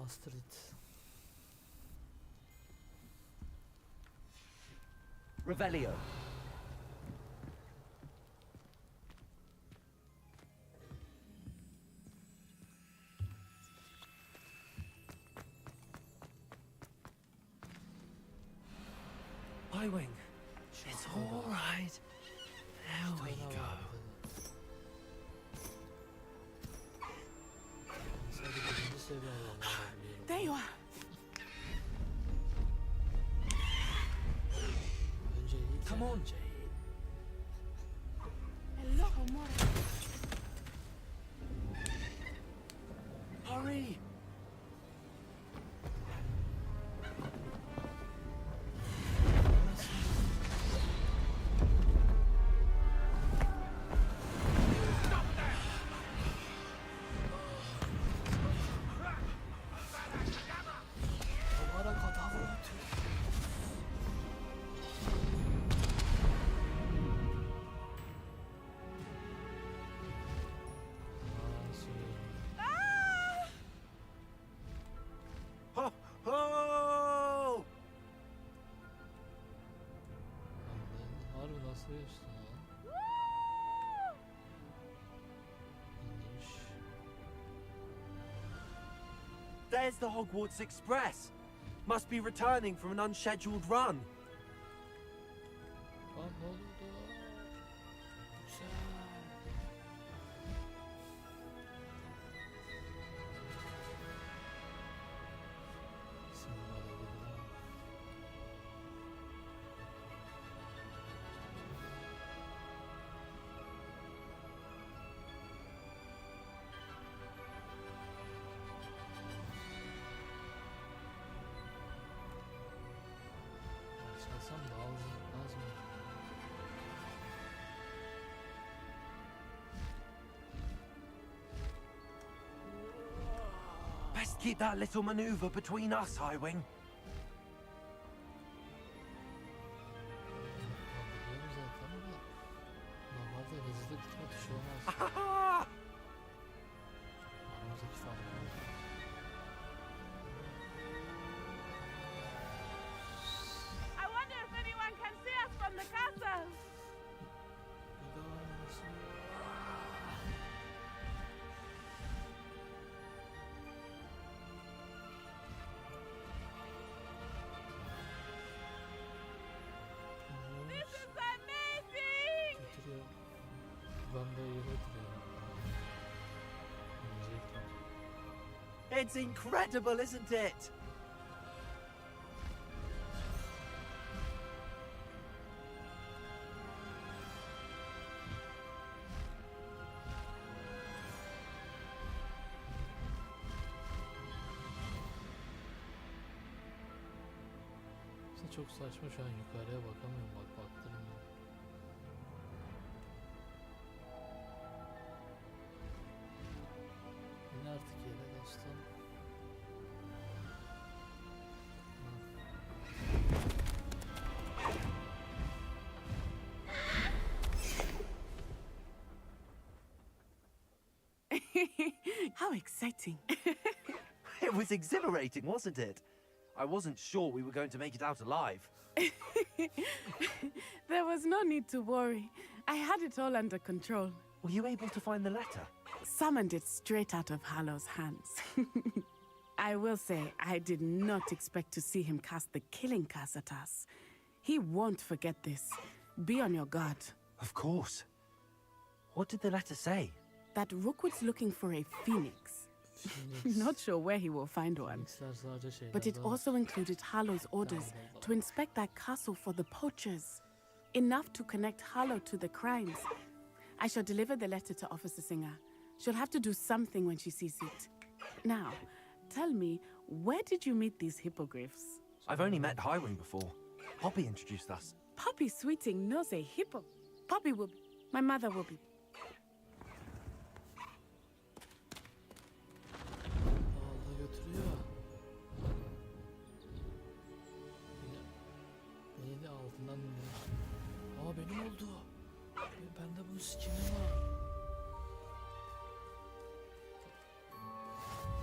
Astrid. Revelio. Y-Wing. It's all right. There we go. Sadece birinci seviye adamlar There you are. Önce Yiğit. Come on. Önce Yiğit. Hello, Homora. Hurry! There's the Hogwarts Express. Must be returning from an unscheduled run. Lan ne oldu? Güzel. İsim alabilirim. Çalsam daha az mı? Best keep that little maneuver between us, Highwing. Biliyorum zaten de. Normalde hızlı gitme tuşu olmaz. Aramızdaki fark var. I wonder if anyone can see us from the castle. Bir de oynamasın. This is amazing. Getiriyor. Ben de yıldır ya. Öncelikle. It's incredible, isn't it? Aslında çok saçma şu an yukarıya bakamıyorum bak baktırmıyorum. İn artık yere dostum. How exciting. It was exhilarating, wasn't it? I wasn't sure we were going to make it out alive. There was no need to worry. I had it all under control. Were you able to find the letter? Summoned it straight out of Hallow's hands. I will say, I did not expect to see him cast the killing curse at us. He won't forget this. Be on your guard. Of course. What did the letter say? That Rookwood's looking for a phoenix. Not sure where he will find one. But it also included Harlow's orders to inspect that castle for the poachers. Enough to connect Harlow to the crimes. I shall deliver the letter to Officer Singer. She'll have to do something when she sees it. Now, tell me, where did you meet these hippogriffs? I've only met Highwing before. Poppy introduced us. Poppy Sweeting knows a hippo. Poppy will be. My mother will be. Aldı götürüyor. Beni de altından dinlemiş. Aa benim oldu. Bende bunun skin'i var.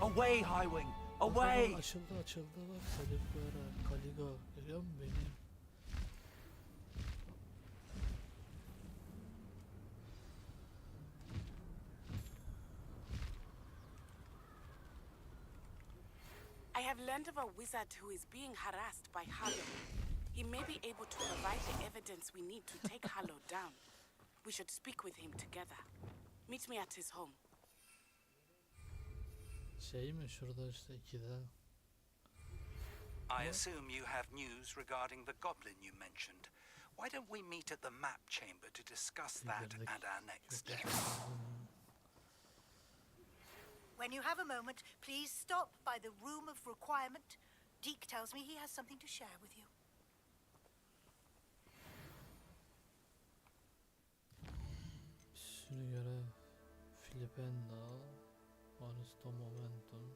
Away, Highwing! Away! Açıldı bak. Salibgara, Kaligo. Görüyor musun beni? I have learned of a wizard who is being harassed by Harlow. He may be able to provide the evidence we need to take Harlow down. We should speak with him together. Meet me at his home. Şey mi şurada işte 2'de. I assume you have news regarding the goblin you mentioned. Why don't we meet at the map chamber to discuss that and our next steps? When you have a moment, please stop by the Room of Requirement. Deke tells me he has something to share with you. Sürü görev. Filipenda. Aristo Momentum.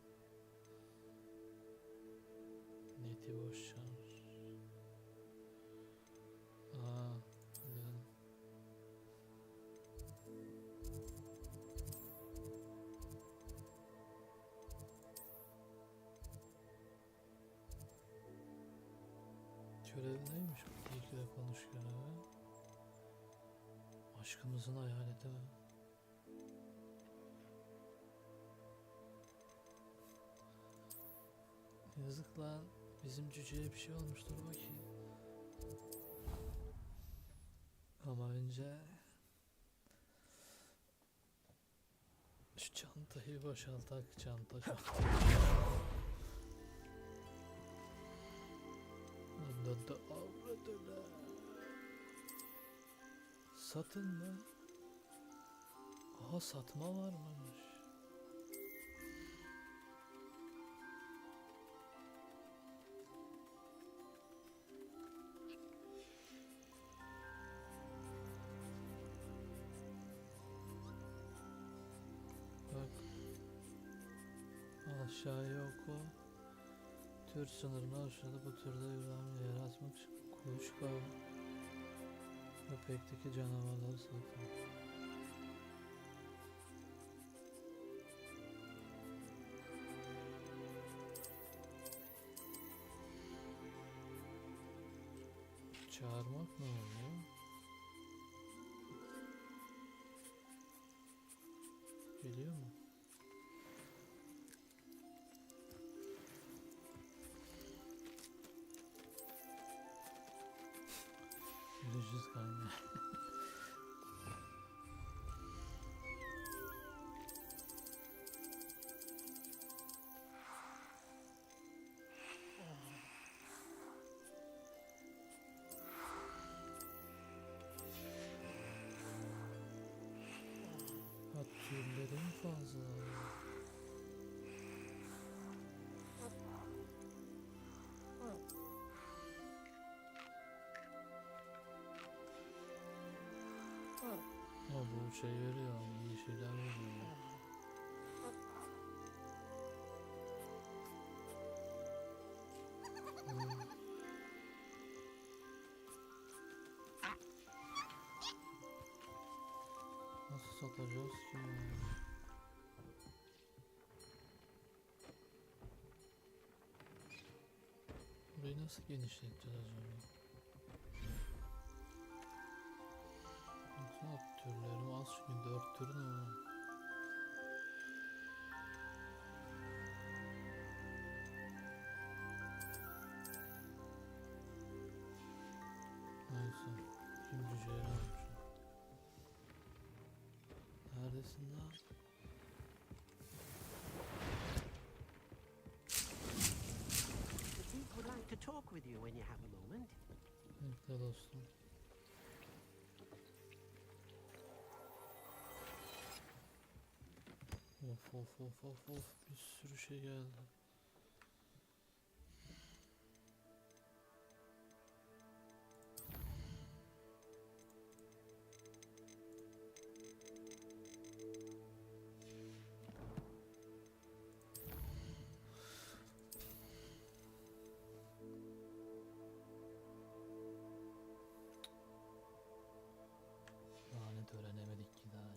Native Ocean. Aa, güzel. Görev neymiş bu? İyi ki de konuş görevi. Aşkımızın hayaleti mi? Yazık lan. Bizim cüceye bir şey olmuştur bakayım. Ama önce şu çantayı boşaltak. Çanta. Bunda da avradına. Satın mı? Aha, satma varmış. Bak. Aşağıya oku. Tür sınırını aşağıda bu türde ürem yaratmak için kuluçka köpekteki canavarları satın. Çağırmak ne oluyor? Geliyor mu? Görüşürüz kanka. Ha, türlerim fazla. Ama bu şey veriyor, iyi şeyler veriyor. Nasıl satacağız ki? Burayı nasıl genişleteceğiz acaba? Baksana, türlerim az çünkü 4 tür ne var? Neyse, şimdi cüceleri almışım. Neredesin lan? The Duke would like to talk with you when you have a moment. Bekle dostum. Of, bir sürü şey geldi. Lanet, öğrenemedik ki daha ya.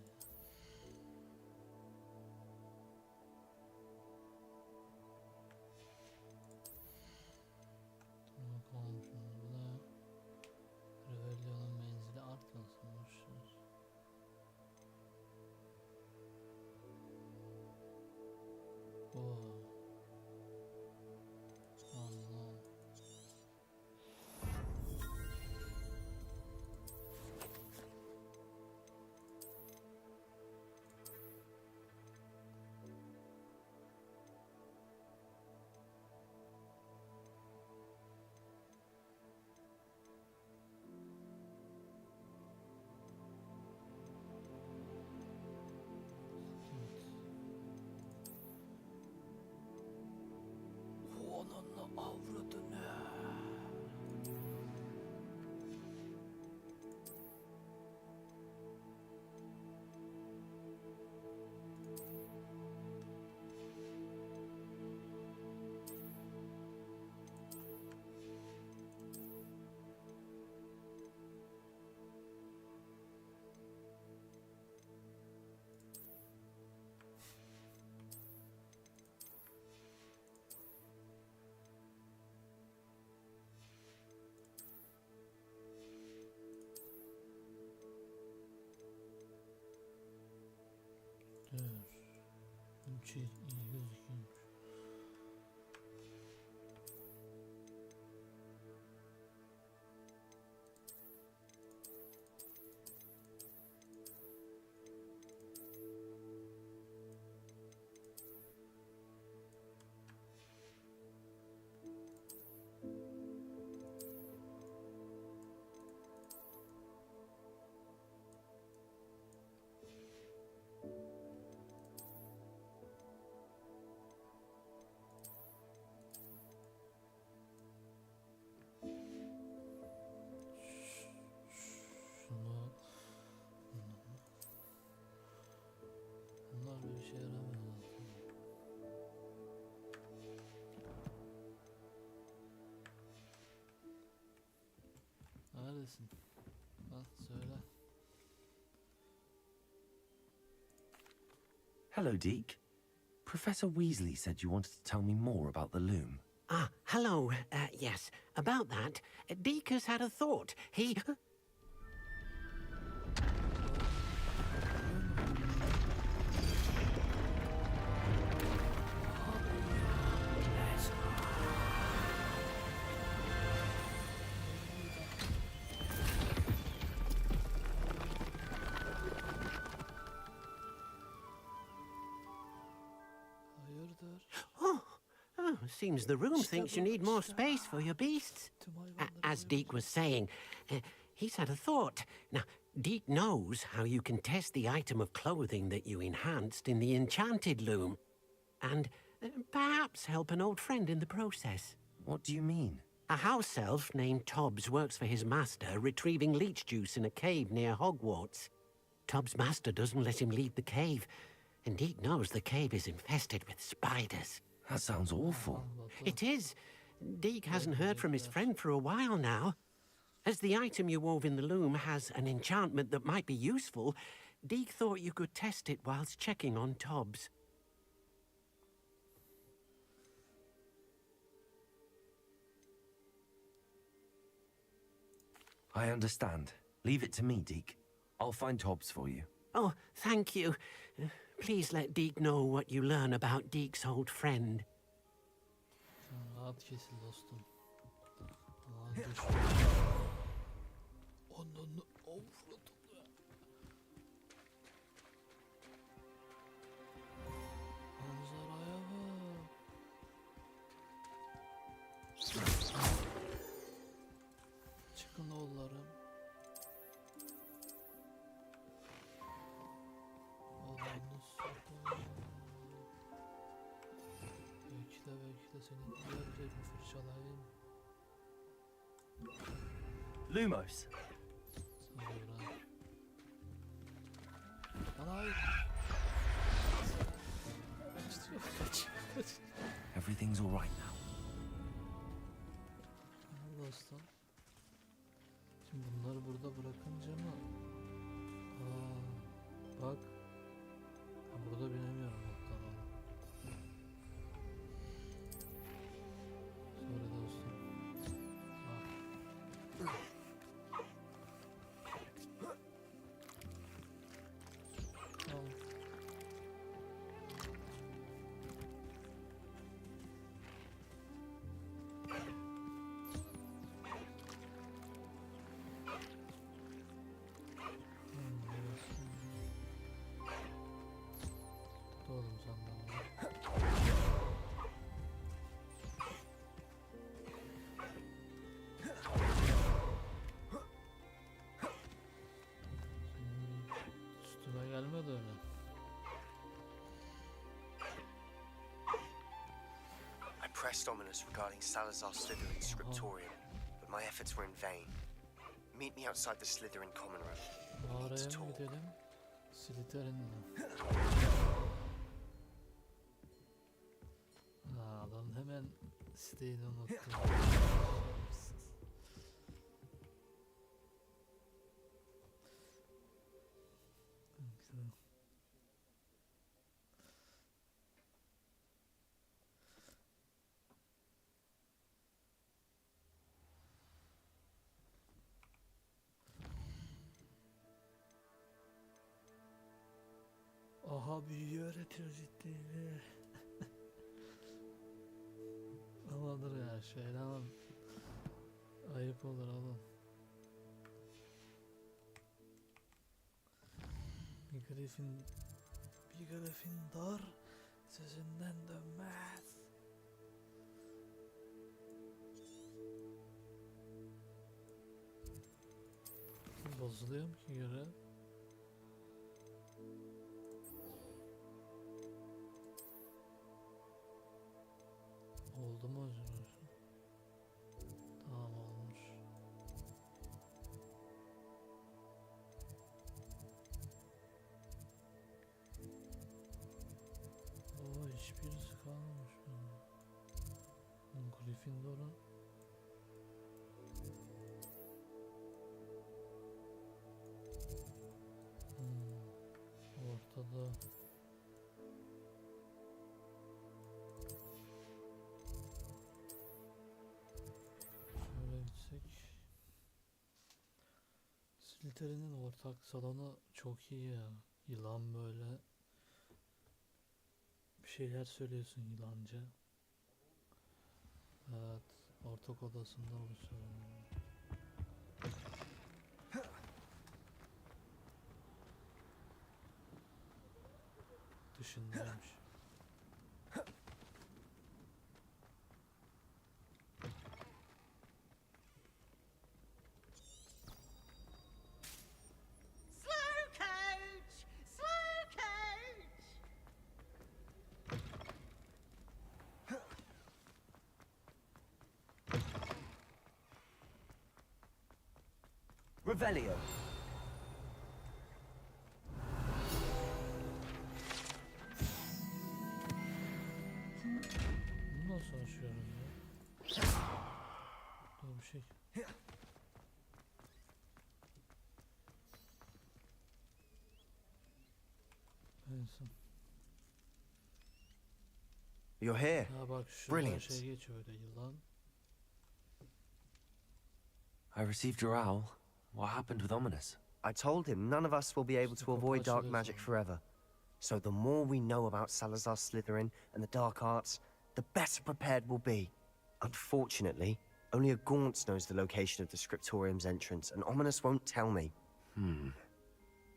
neredesin? Ha, söyle. Hello, Deke. Professor Weasley said you wanted to tell me more about the loom. Ah, hello. Yes, about that, Deke has had a thought. He... Seems the room thinks you need more space for your beasts. As Deke was saying, he's had a thought. Now, Deke knows how you can test the item of clothing that you enhanced in the enchanted loom. And perhaps help an old friend in the process. What do you mean? A house elf named Tobbs works for his master, retrieving leech juice in a cave near Hogwarts. Tobbs' master doesn't let him leave the cave, and Deke knows the cave is infested with spiders. That sounds awful. It is. Deke hasn't heard from his friend for a while now. As the item you wove in the loom has an enchantment that might be useful, Deke thought you could test it whilst checking on Tobbs. I understand. Leave it to me, Deke. I'll find Tobbs for you. Oh, thank you. Please let Deke know what you learn about Deke's old friend. Rahat kesil dostum. Ananı avradım. Manzaraya bak. Çıkın oğullarım. Ananı satayım. Bekle seni diğer bir fırçalayayım. Lumos. Everything's all right now. Dostum. Şimdi bunları burada bırakınca mı? Bak. Burada binemiyorum muhtemelen. Sonra dostum. Oğlum senden. Üstüme gelmedi öyle. I pressed ominous regarding Salazar Slytherin's scriptorium, but my efforts were in vain. Meet me outside the Slytherin common room. We need to Mağaraya mı talk. gidelim? Slytherin'le. Adam hemen siteyi unuttum. Aha büyüyü öğretiyor ciddi. Amadır ya şeyle ama ayıp olur oğlum. Bir Gryffindor sözünden dönmez. Bozuluyor mu ki göre? Oldu mu acaba? Tamam olmuş. Oo hiçbirisi kalmamış mı? Gryffindor'un burada. Şöyle gitsek. Slytherin'in ortak salonu çok iyi ya. Yılan böyle. Bir şeyler söylüyorsun yılanca. Evet. Ortak odasında oluşuyor. Dışındaymış. Slow coach! Slow coach! Revelio. Bunu nasıl açıyoruz ya? Dur bir şey. Neyse. You're here. Ha bak şurada Brilliant. şey geçiyor öyle yılan. I received your owl. What happened with Ominous? I told him none of us will be able to avoid dark magic forever. So the more we know about Salazar Slytherin and the dark arts, the better prepared we'll be. Unfortunately, only a Gaunt knows the location of the Scriptorium's entrance, and Ominous won't tell me.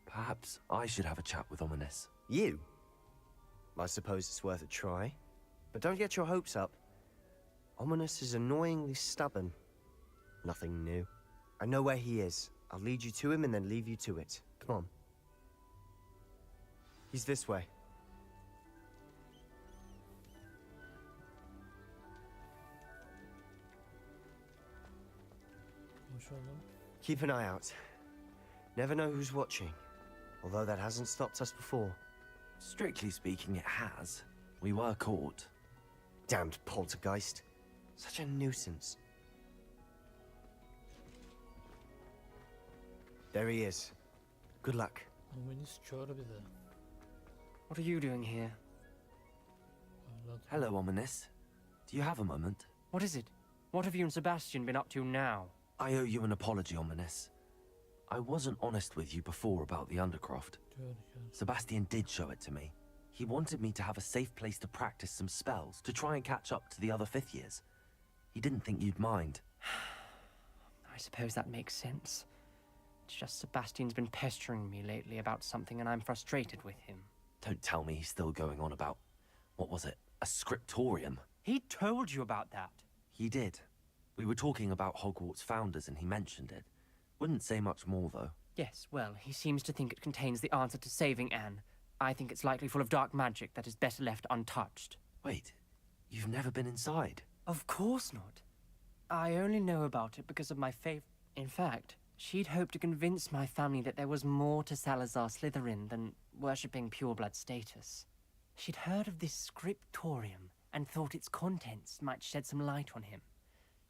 Perhaps I should have a chat with Ominous. You? I suppose it's worth a try. But don't get your hopes up. Ominous is annoyingly stubborn. Nothing new. I know where he is. I'll lead you to him and then leave you to it. Come on. He's this way. Keep an eye out. Never know who's watching. Although that hasn't stopped us before. Strictly speaking, it has. We were caught. Damned poltergeist. Such a nuisance. There he is. Good luck. Ominous kör bir de. What are you doing here? Hello, Ominous. Do you have a moment? What is it? What have you and Sebastian been up to now? I owe you an apology, Ominous. I wasn't honest with you before about the Undercroft. Sebastian did show it to me. He wanted me to have a safe place to practice some spells, to try and catch up to the other fifth years. He didn't think you'd mind. I suppose that makes sense. It's just Sebastian's been pestering me lately about something and I'm frustrated with him. Don't tell me he's still going on about, what was it, a scriptorium? He told you about that? He did. We were talking about Hogwarts founders and he mentioned it. Wouldn't say much more, though. Yes, well, he seems to think it contains the answer to saving Anne. I think it's likely full of dark magic that is better left untouched. Wait, you've never been inside? Of course not. I only know about it because of my In fact, she'd hoped to convince my family that there was more to Salazar Slytherin than worshipping pureblood status. She'd heard of this scriptorium and thought its contents might shed some light on him.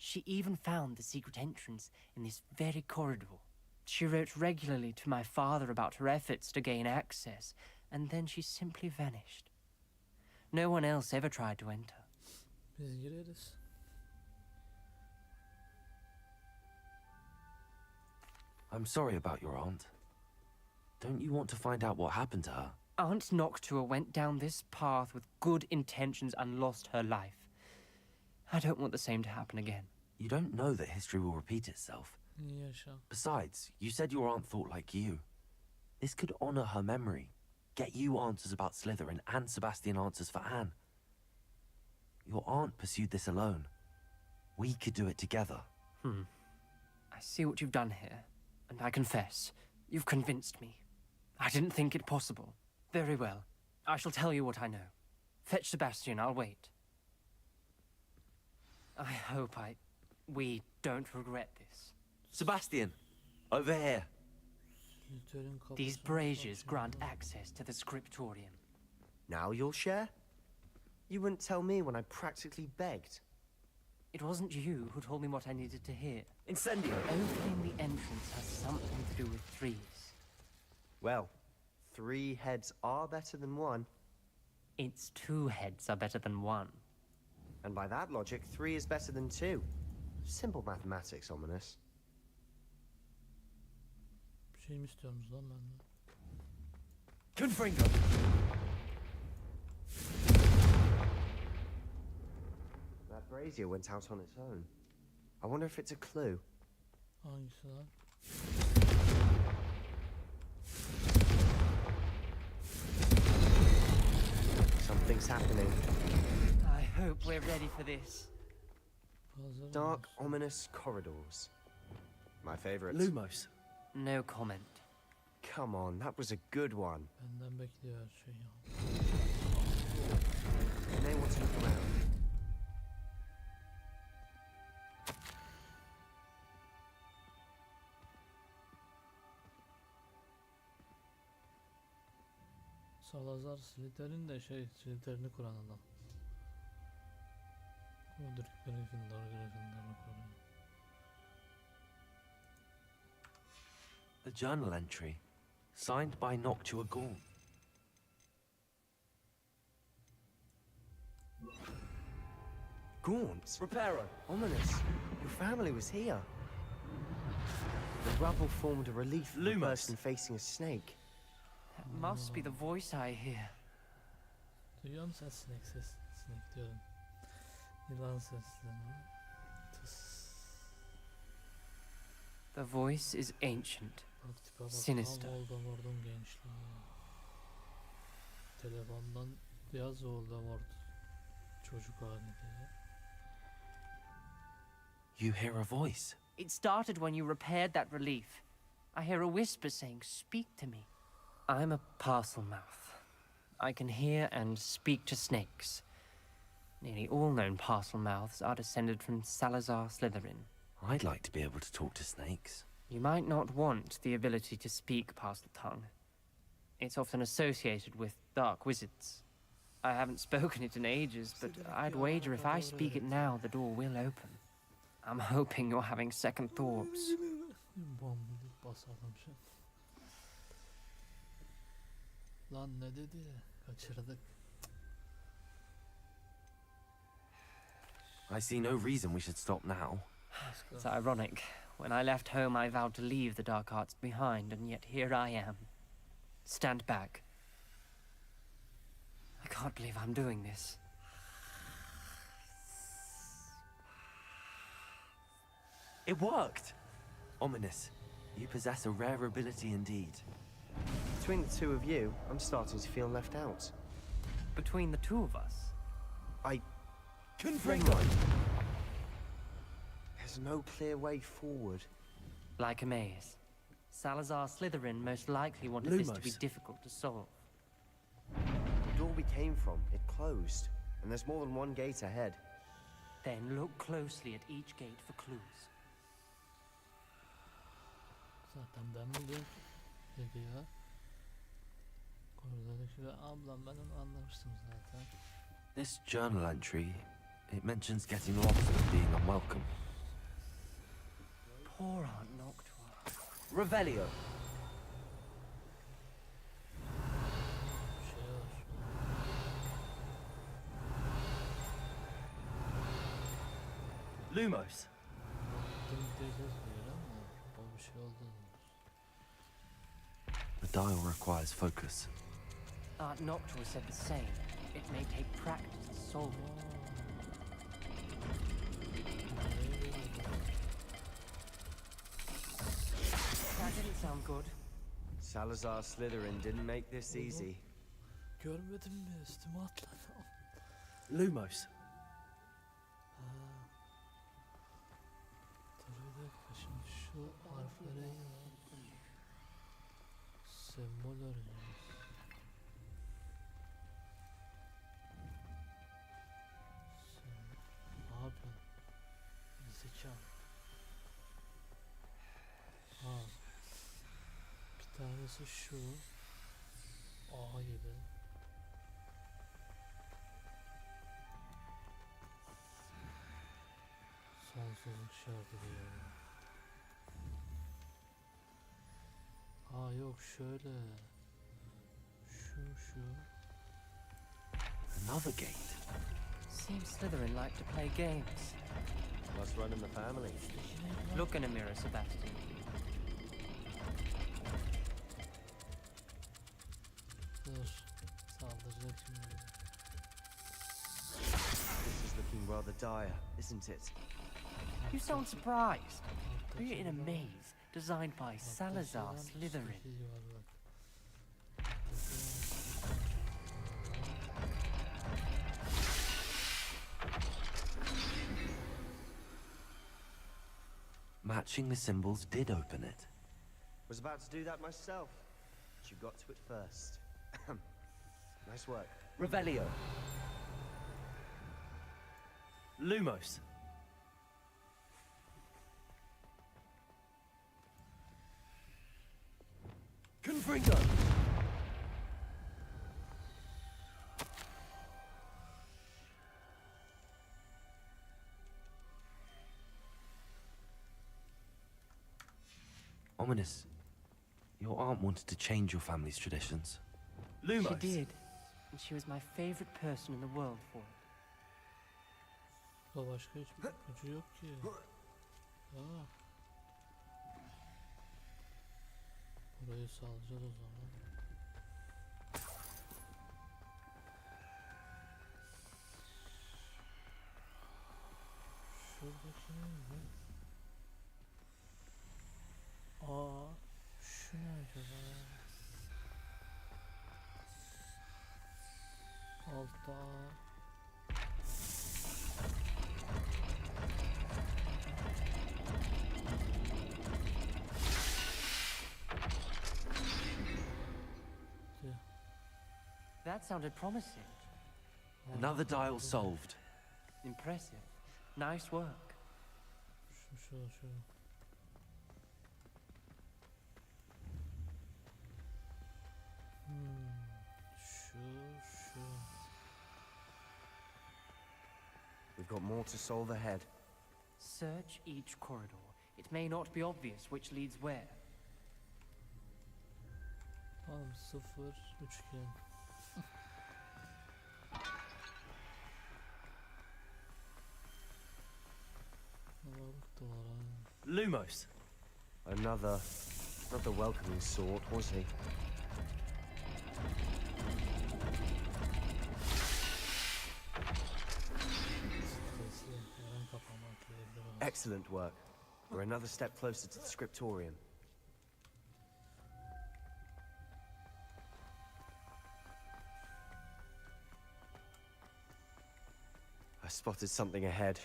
She even found the secret entrance in this very corridor. She wrote regularly to my father about her efforts to gain access, and then she simply vanished. No one else ever tried to enter. Biz gireriz. I'm sorry about your aunt. Don't you want to find out what happened to her? Aunt Noctua went down this path with good intentions and lost her life. I don't want the same to happen again. You don't know that history will repeat itself. Yaşa. Besides, you said your aunt thought like you. This could honor her memory. Get you answers about Slytherin and Sebastian answers for Anne. Your aunt pursued this alone. We could do it together. I see what you've done here, and I confess, you've convinced me. I didn't think it possible. Very well. I shall tell you what I know. Fetch Sebastian, I'll wait. I hope we don't regret this. Sebastian! Over here! These braziers grant access to the scriptorium. Now you'll share? You wouldn't tell me when I practically begged. It wasn't you who told me what I needed to hear. Incendio! Opening the entrance has something to do with trees. Well, 3 heads are better than 1. It's 2 heads are better than 1. And by that logic, 3 is better than 2. Simple mathematics, Ominous. Bir şey mi istiyorsunuz lan benden? Confringo! That brazier went out on its own. I wonder if it's a clue. Hangisi lan? Something's happening. I hope we're ready for this. Dark, ominous corridors. My favorite. Lumos. No comment. Come on, that was a good one. Benden bekliyor her şey ya. You may want to look around. Salazar Slytherin de Slytherin'i kuran adam. Godric Gryffindor'u kuruyor. A journal entry, signed by Noctua Gaunt. Gaunt? Reparo. Ominous. Your family was here. The rubble formed a relief of a Lumos. person facing a snake. That must be the voice I hear. Duyuyor musun sen sinek diyorum. Yılan seslerini. Tıs. The voice is ancient, Bak tipe bak. sinister. Voldemort'un gençliği. Telefondan yaz Voldemort çocuk hali diye. You hear a voice. It started when you repaired that relief. I hear a whisper saying, "Speak to me." I'm a parcel mouth. I can hear and speak to snakes. Nearly all known parcel mouths are descended from Salazar Slytherin. I'd like to be able to talk to snakes. You might not want the ability to speak parcel tongue. It's often associated with dark wizards. I haven't spoken it in ages, but I'd wager if I speak it now, the door will open. I'm hoping you're having second thoughts. Bombayı basalım şimdi. Lan ne dedi? Kaçırdık. I see no reason we should stop now. It's ironic. When I left home, I vowed to leave the dark arts behind, and yet here I am. Stand back. I can't believe I'm doing this. It worked! Ominous, you possess a rare ability indeed. Between the two of you, I'm starting to feel left out. Between the two of us? Confringo! There's no clear way forward. Like a maze. Salazar Slytherin most likely wanted this to be Lumos. difficult to solve. The door we came from, it closed. And there's more than one gate ahead. Then look closely at each gate for clues. Zaten ben biliyorum dedi ya. Koridordaki ve ablam ben onu anlamıştım zaten. This journal entry, it mentions getting lost and being unwelcome. Poor Aunt Noctua. Revelio. Bir şey var. Lumos. Dım diyeceğiz bir yere ama o bir şey oldu. The dial requires focus. Aunt Noctua said the same. It may take practice to solve it. That didn't sound good. Salazar Slytherin didn't make this easy. Görmedin mi? Üstüme atladı. Lumos. Dur bir dakika şimdi şu harflere sembol arayacağız. Ne yapıyorsun? Zeka. Ha. Bir tanesi şu. A gibi. Sonsuzluk şartı diyor. Ha yok şöyle. Another gate. Seems Slytherin like to play games. Must run in the family. Look in a mirror, Sebastian. Dur. Saldıracak şimdi. This is looking rather dire, isn't it? You sound surprised. We're in a maze designed by Salazar Slytherin. Matching the symbols did open it. Was about to do that myself, but you got to it first. Nice work. Revelio. Lumos. Confringo. Ominous. Your aunt wanted to change your family's traditions. Lumos. She did. And she was my favorite person in the world for it. Da başka hiçbir ipucu yok ki. Aa. Burayı salacağız o zaman. Şuradaki ne? Aa, şu ne acaba? Altta. That sounded promising. Another dial solved. Impressive. Nice work. Şu. Şu. We've got more to solve ahead. Search each corridor. It may not be obvious which leads where. Tamam, 0 üçgen. Lumos. Another, not the welcoming sort, was he? Excellent work. We're another step closer to the scriptorium. I spotted something ahead.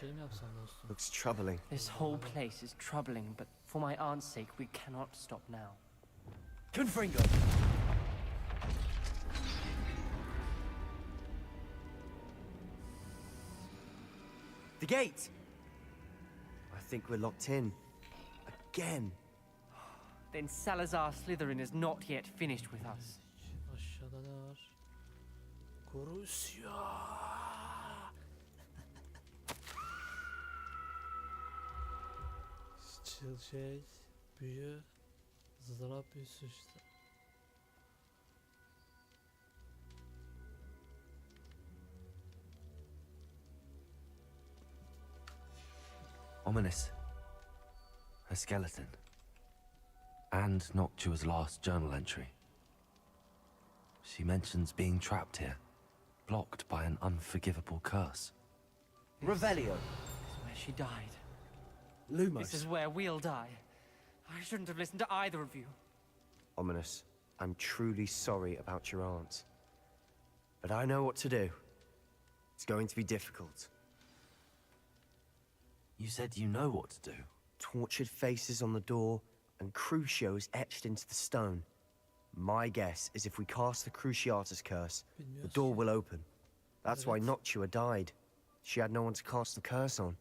Looks troubling. This whole place is troubling, but for my aunt's sake, we cannot stop now. Confringo. The gate! I think we're locked in. Again. Then Salazar Slytherin is not yet finished with us. Aşağıda ne var? Korusya. Büyü, ızdırap büyüsü işte. Ominous. A skeleton. And Noctua's last journal entry. She mentions being trapped here, blocked by an unforgivable curse. Revelio. This is where she died. Lumos. This is where we'll die. I shouldn't have listened to either of you. Ominous, I'm truly sorry about your aunt. But I know what to do. It's going to be difficult. You said you know what to do. Tortured faces on the door and Crucios etched into the stone. My guess is if we cast the Cruciatus curse, the door will open. That's why Noctua died. She had no one to cast the curse on.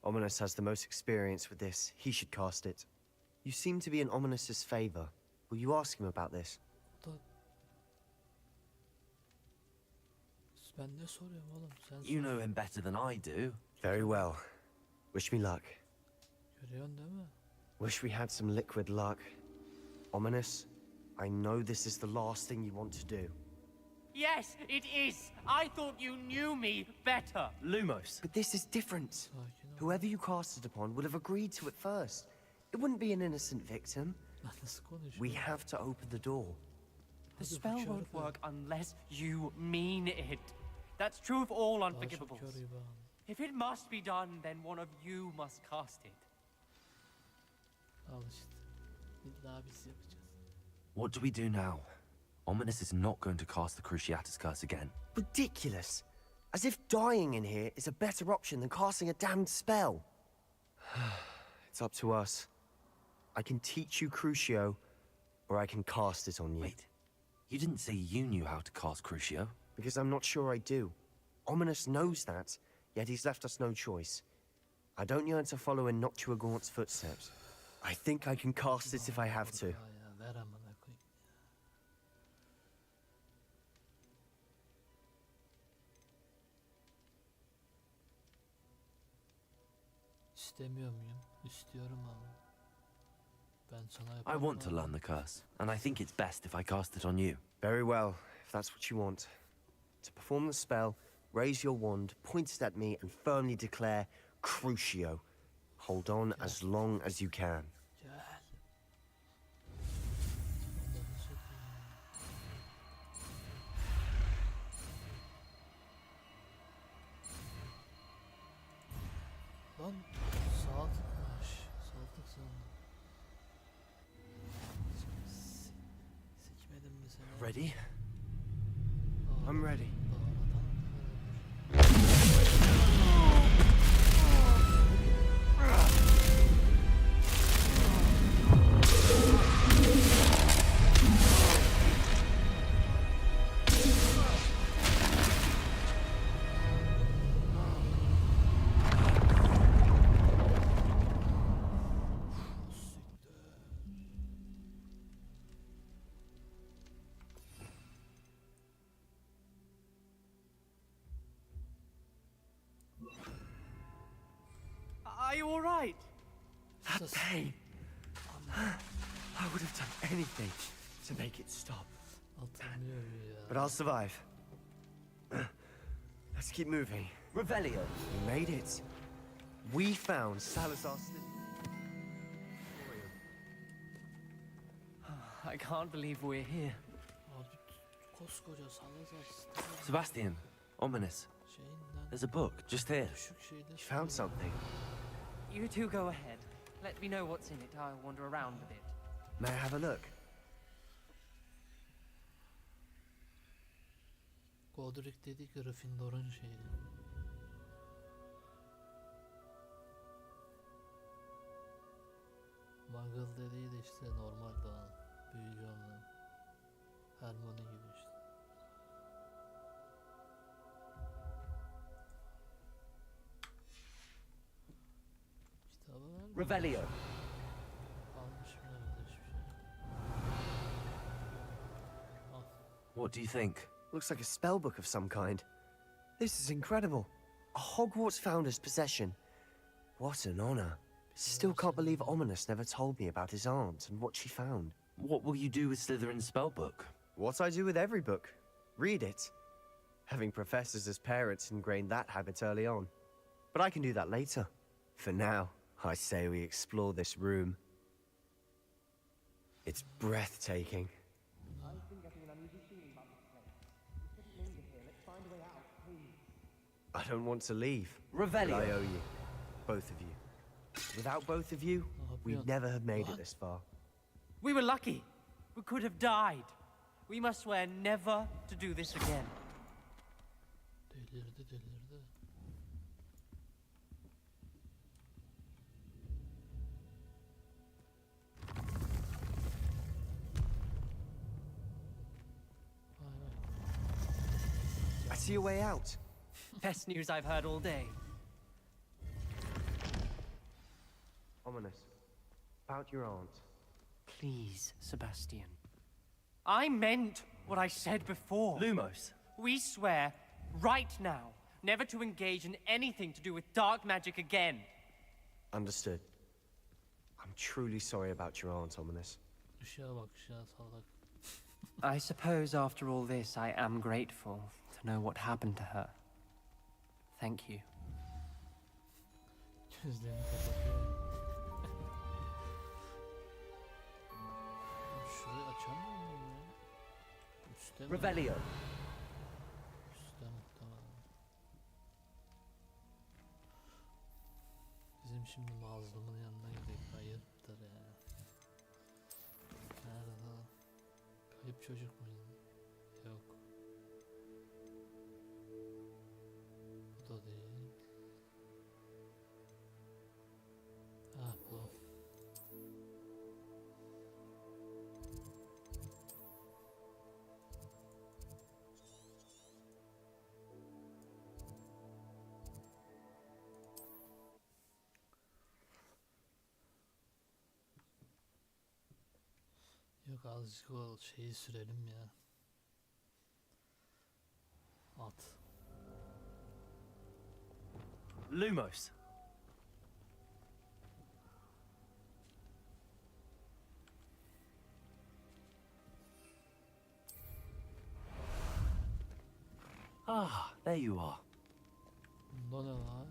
Ominous has the most experience with this. He should cast it. You seem to be in Ominous's favor. Will you ask him about this? Ben ne soruyorum oğlum? Sen You know him better than I do. Very well. Wish me luck. görüyorsun değil mi? Wish we had some liquid luck. Ominous, I know this is the last thing you want to do. Yes, it is. I thought you knew me better. Lumos. But this is different. Whoever you cast it upon would have agreed to it first. It wouldn't be an innocent victim. We have to open the door. The spell won't work unless you mean it. That's true of all unforgivables. If it must be done, then one of you must cast it. Al işte. İlla biz yapacağız. What do we do now? Ominous is not going to cast the Cruciatus curse again. Ridiculous. As if dying in here is a better option than casting a damned spell. It's up to us. I can teach you Crucio, or I can cast it on you. Wait, you didn't say you knew how to cast Crucio? Because I'm not sure I do. Ominous knows that, yet he's left us no choice. I don't yearn to follow in Noctuagaunt's footsteps. I think I can cast it if I have to. Ya ver amına koyayım. İstemiyor muyum? İstiyorum ama. Ben sana I yaparım want to abi. learn the curse, and I think it's best if I cast it on you. Very well, if that's what you want. To perform the spell, raise your wand, point it at me, and firmly declare Crucio. Hold on as long as you can. Gel. Ondan satayım. Lan sağ tıkmış. Sağ tık sandım. Sikmedim mi seni? Ready? I'm ready. Are you all right? That pain. I would have done anything to make it stop. Hatırlıyor ya. But I'll survive. Let's keep moving. Revelio. We made it. We found Salazar's... I can't believe we're here. Abi koskoca Salazar Sebastian, Ominous. şeyinden There's a book just here. düşük şeyde You found something. You two go ahead. Let me know what's in it. I'll wander around a bit. May I have a look? Godric dedi Gryffindor'un şeyi. Muggle dediği de işte normal dağın. Büyücü olan. Hermione gibi işte. Kitabı vermiş. Revelio. Almışım herhalde hiçbir şey. Al. What do you think? Looks like a spell book of some kind. This is incredible. A Hogwarts founder's possession. What an honor. Still can't believe Ominous never told me about his aunt and what she found. What will you do with Slytherin's spellbook? What I do with every book. Read it. Having professors as parents ingrained that habit early on. But I can do that later. For now, I say we explore this room. It's breathtaking. I don't want to leave. Revelio. But I owe you. Both of you. Without both of you, we'd never have made it this far. We were lucky. We could have died. We must swear never to do this again. Delirdi delirdi. Vay vay. I see a way out. Best news I've heard all day. Ominous. About your aunt. Please, Sebastian. I meant what I said before. Lumos. We swear, right now, never to engage in anything to do with dark magic again. Understood. I'm truly sorry about your aunt, Ominous. Işığa bak ışığa salak. I suppose after all this, I am grateful to know what happened to her. Thank you. Gözlerini kapatıyor. Şurayı açamıyor muyum ya? Üstte mi? Revelio. Üstte muhtemelen. Bizim şimdi mazlumun yanına gidelim. Hayırdır ya? Nerede o? Kayıp çocuk muydu? Yok. Bu da değil. Ah bu. Yok azıcık o şeyi sürelim ya. At. Lumos. Ah, there you are. Bunda ne var?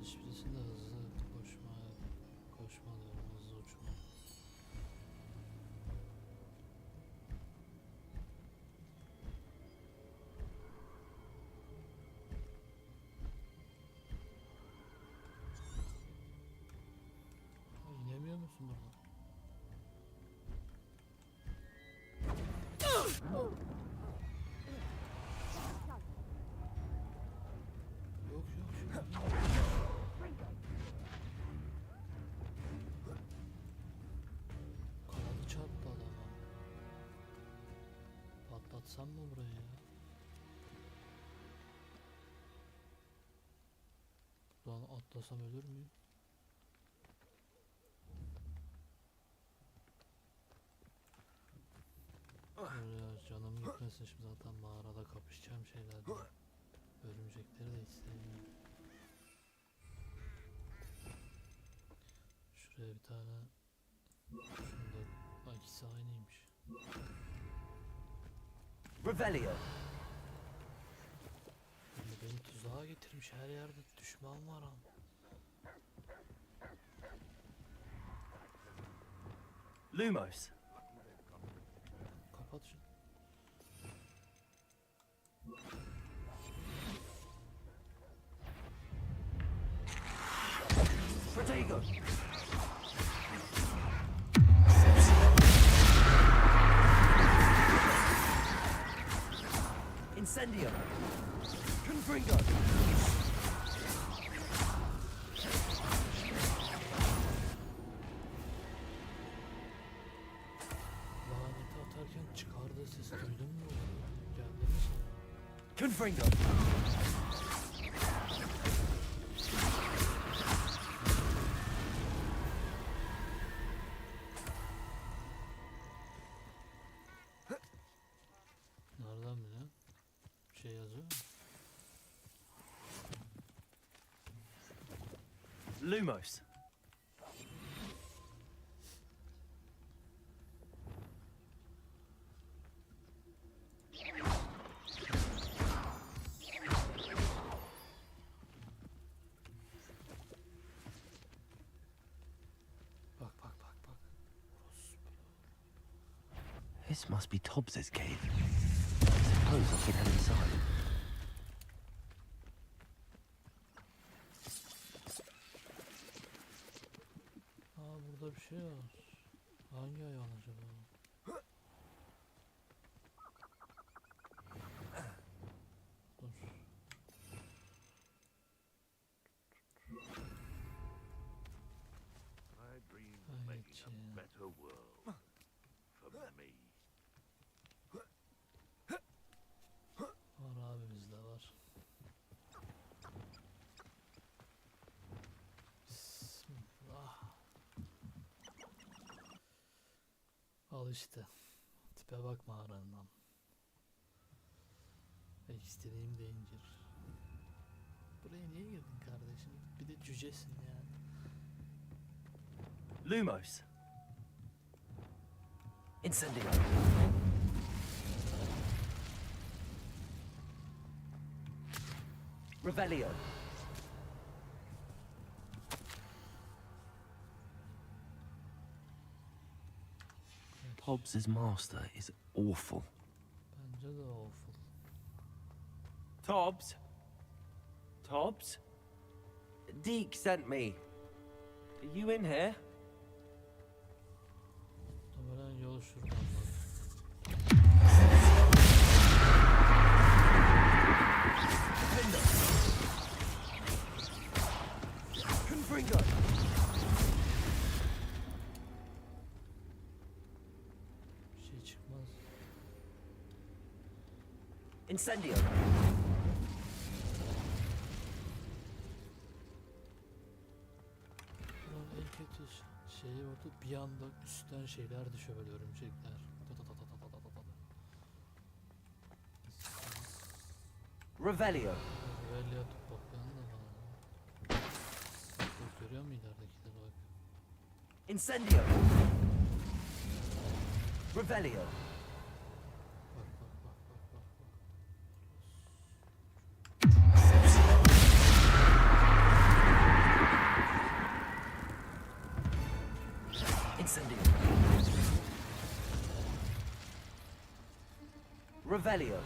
Hiçbirisinde hızlı koşma, koşma diyorum, hızlı uçma. Ha, inemiyor musun burada? Yok yok yok. Kanadı çarptı adama. Patlatsam mı burayı ya? Buradan atlasam ölür müyüm? Ya canım gitmesin şimdi, zaten mağarada kapışacağım şeyler değil. Örümcekleri de istemiyorum. Şuraya bir tane. Şunda ikisi aynıymış. Revelio. Beni tuzağa getirmiş, her yerde düşman var ama. Lumos. Kapat şunu. Protego. Incendio. Confringo. Laneti atarken çıkardığı ses duydun mu? Geldi mi sana? Confringo. Nereden biliyorsun? Bir şey yazıyor mu? Lumos. Bak bak bak bak. This must be Tobbs's cave. Suppose I could head inside. Aa, burada bir şey var. Hangi hayvan acaba? Dur. I dream of making a better world for me. Var abi, bizde var. Bismillah. Al işte. Tipe bak mağarandan. Ekstrem danger. Buraya niye girdin kardeşim? Bir de cücesin yani. Lumos. Incendio. Revelio. Hobbs's master is awful. Bence de awful. Tobbs? Tobbs? Deke sent me. Are you in here? Muhtemelen yol şuradan bak. Defender. Confringo. Bir şey çıkmaz. Incendio. Buranın en kötü şeyi orada bir anda üstten şeyler düşüyor böyle örümcekler. Revelio. Revelio bakıyorum da bana. Bak görüyor musun ileridekileri bak. Incendio. Revelio. Bak bak bak bak bak bak. Incendio. Revelio.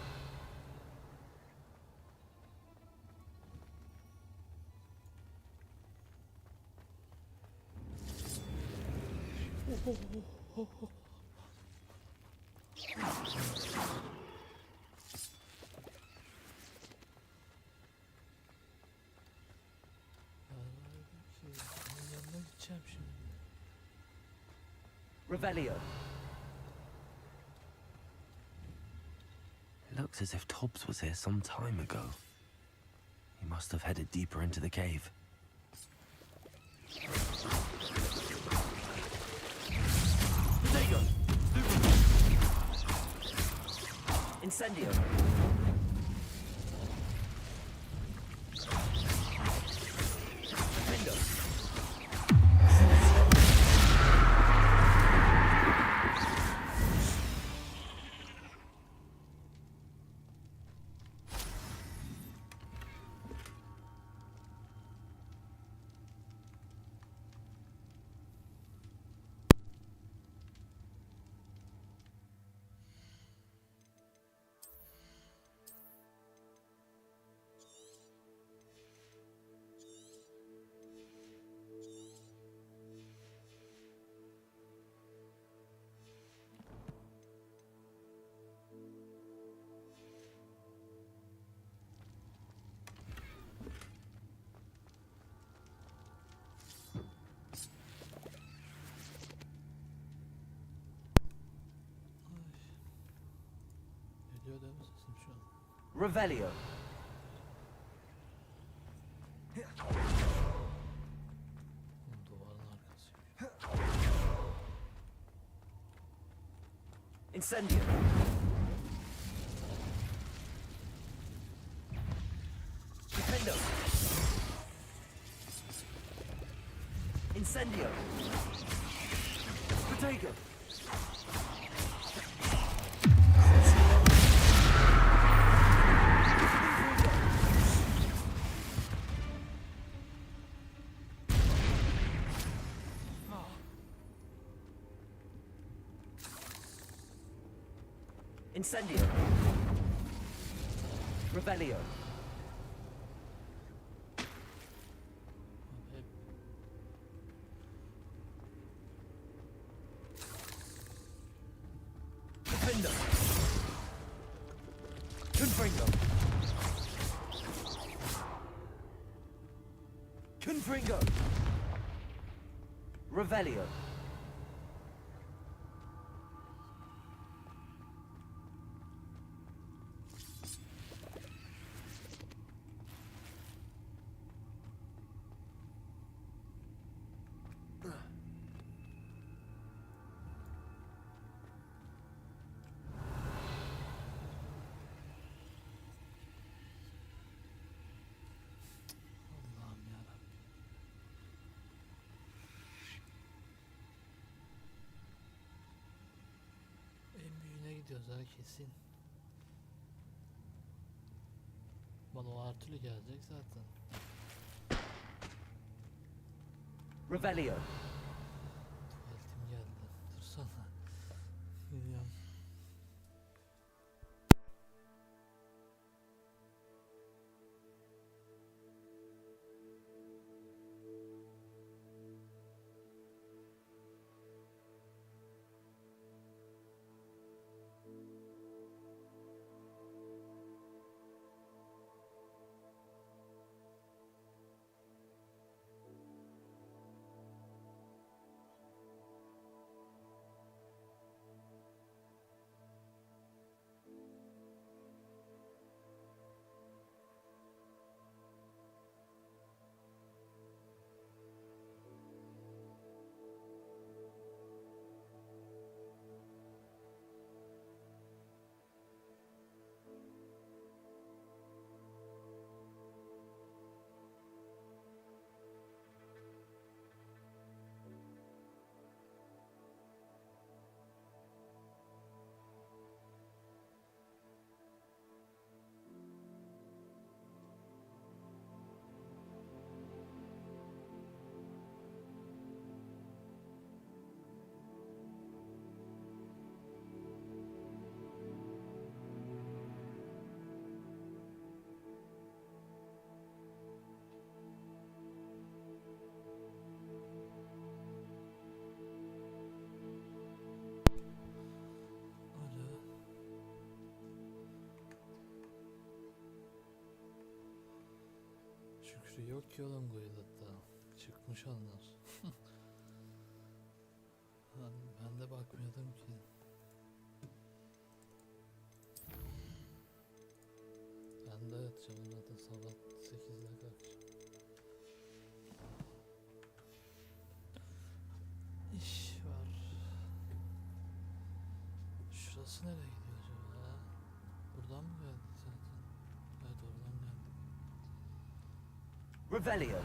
Onun yanına gideceğim şimdi. Revelio. It looks as if Tobbs was here some time ago. He must have headed deeper into the cave. Potato! Incendio! Window! Geliyor değil mi sesim şu an? Revelio! Duvarın arkasıymış. Incendio! Defendo! Incendio! Potato! Incendio! Revelio! Hep Defender! Confringo! Confringo! Revelio! Allah'ım yarabbim. gidiyoruz ha kesin. Bana o her türlü gelecek zaten. Revelio. Tuvaletim geldi. Dursana. Gidiyorum. Şükrü yok ki oğlum Guild'da. Çıkmış onlar. Ben de bakmıyordum ki. Ben de yatacağım zaten sabah 8'de kalkacağım. İş var. Şurası nereye gidiyor acaba ya? Buradan mı geldik zaten? Evet oradan geldik. Revelio.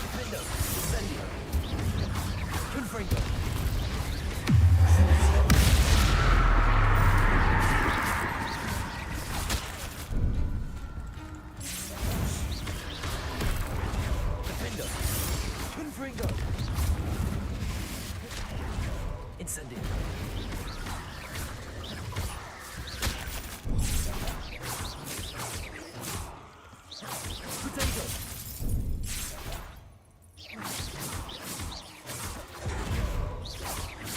Defendo. Incendio. Confringo. Defendo. Confringo. Incendio. Potato.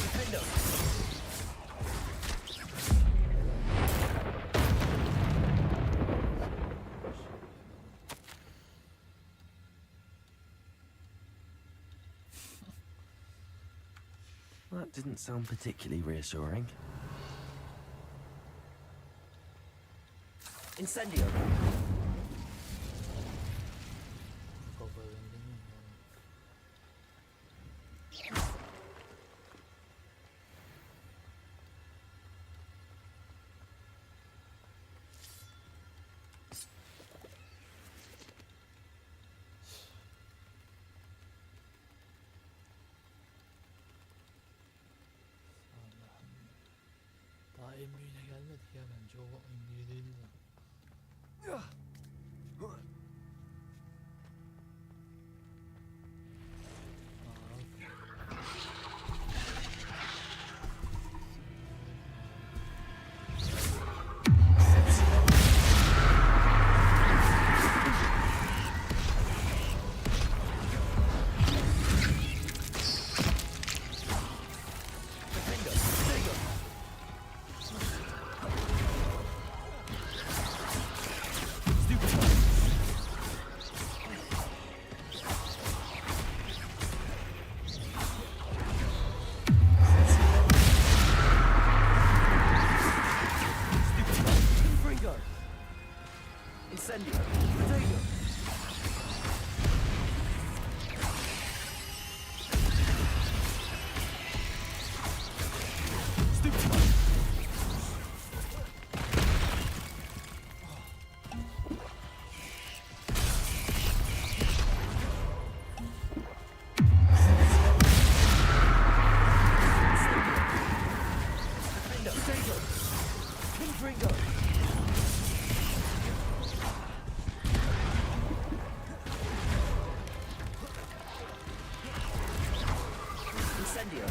Defendo. That didn't sound particularly reassuring. Incendio. Kafayı döndürmüyor mu? Daha en büyüğüne gelmedik ya bence o en büyüğü değildi de. Confringo. Incendio. Potato. Stupefy. Gringo! Incendio!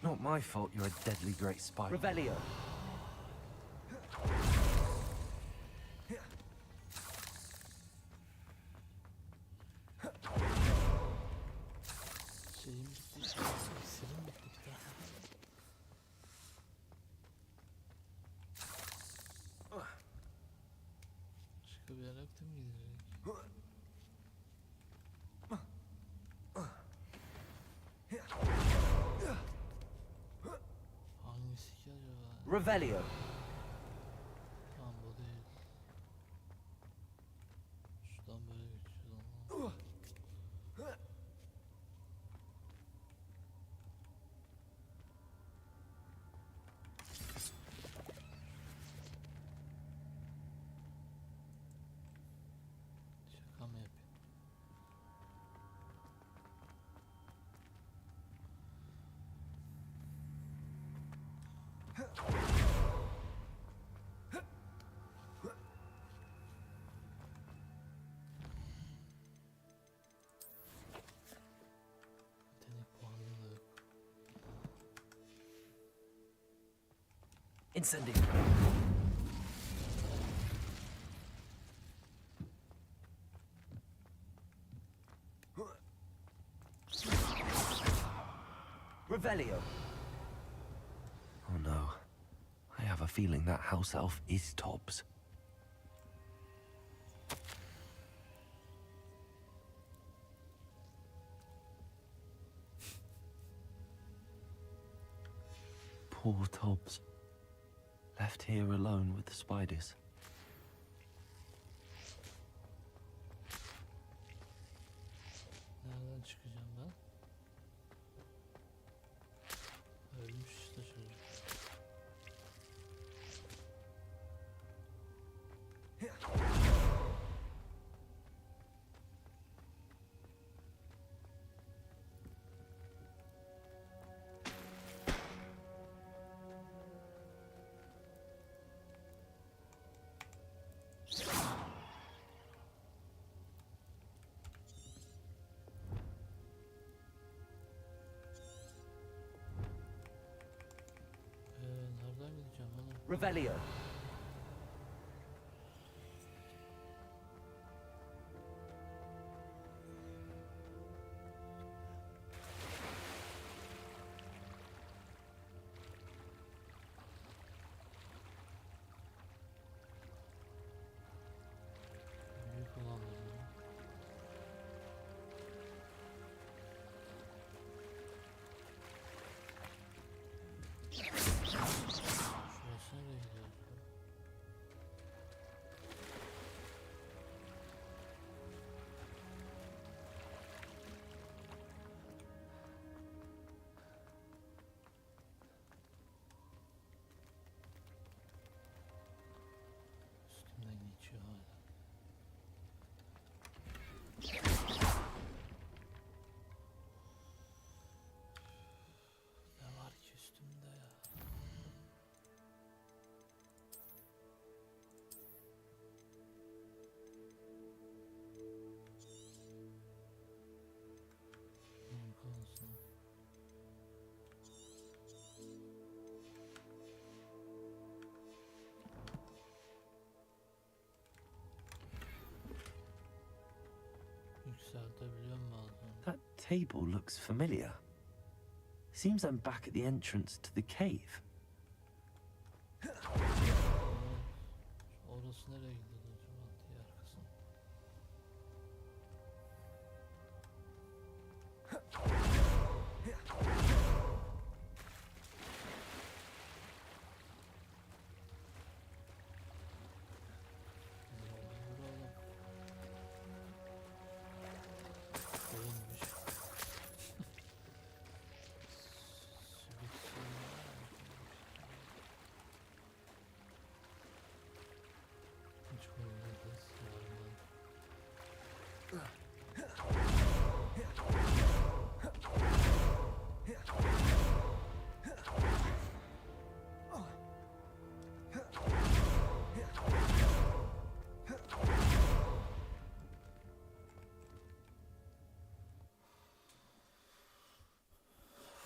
Not my fault you're a deadly great spider. Revelio! Şeyim bitti. İksirim bitti bir tane. Başka bir yer yok değil mi gidecek? Hangisi ki acaba? Revelio! Tamam bu değil. Şuradan böyle geçeceğiz ama. Şaka mı yapayım? Yetenek puanım da yok. Incendio! Revelio! Oh no. I have a feeling that house elf is Tobbs. Poor Tobbs. Left here alone with the spiders. Nereden çıkacağım ben? Ölmüş işte çocuk. Nereden gideceğim oğlum? Revelio! Büyük olanlar ya. Şurası nereye gidiyor? Üstümden geçiyor hala. Ne var ki üstümde ya? Kalsın. Yükseltebiliyorum bazen. That table looks familiar. Seems I'm back at the entrance to the cave. Orası nereye gidiyordu acaba? Diğer kısım. Koyunmuş. Hiç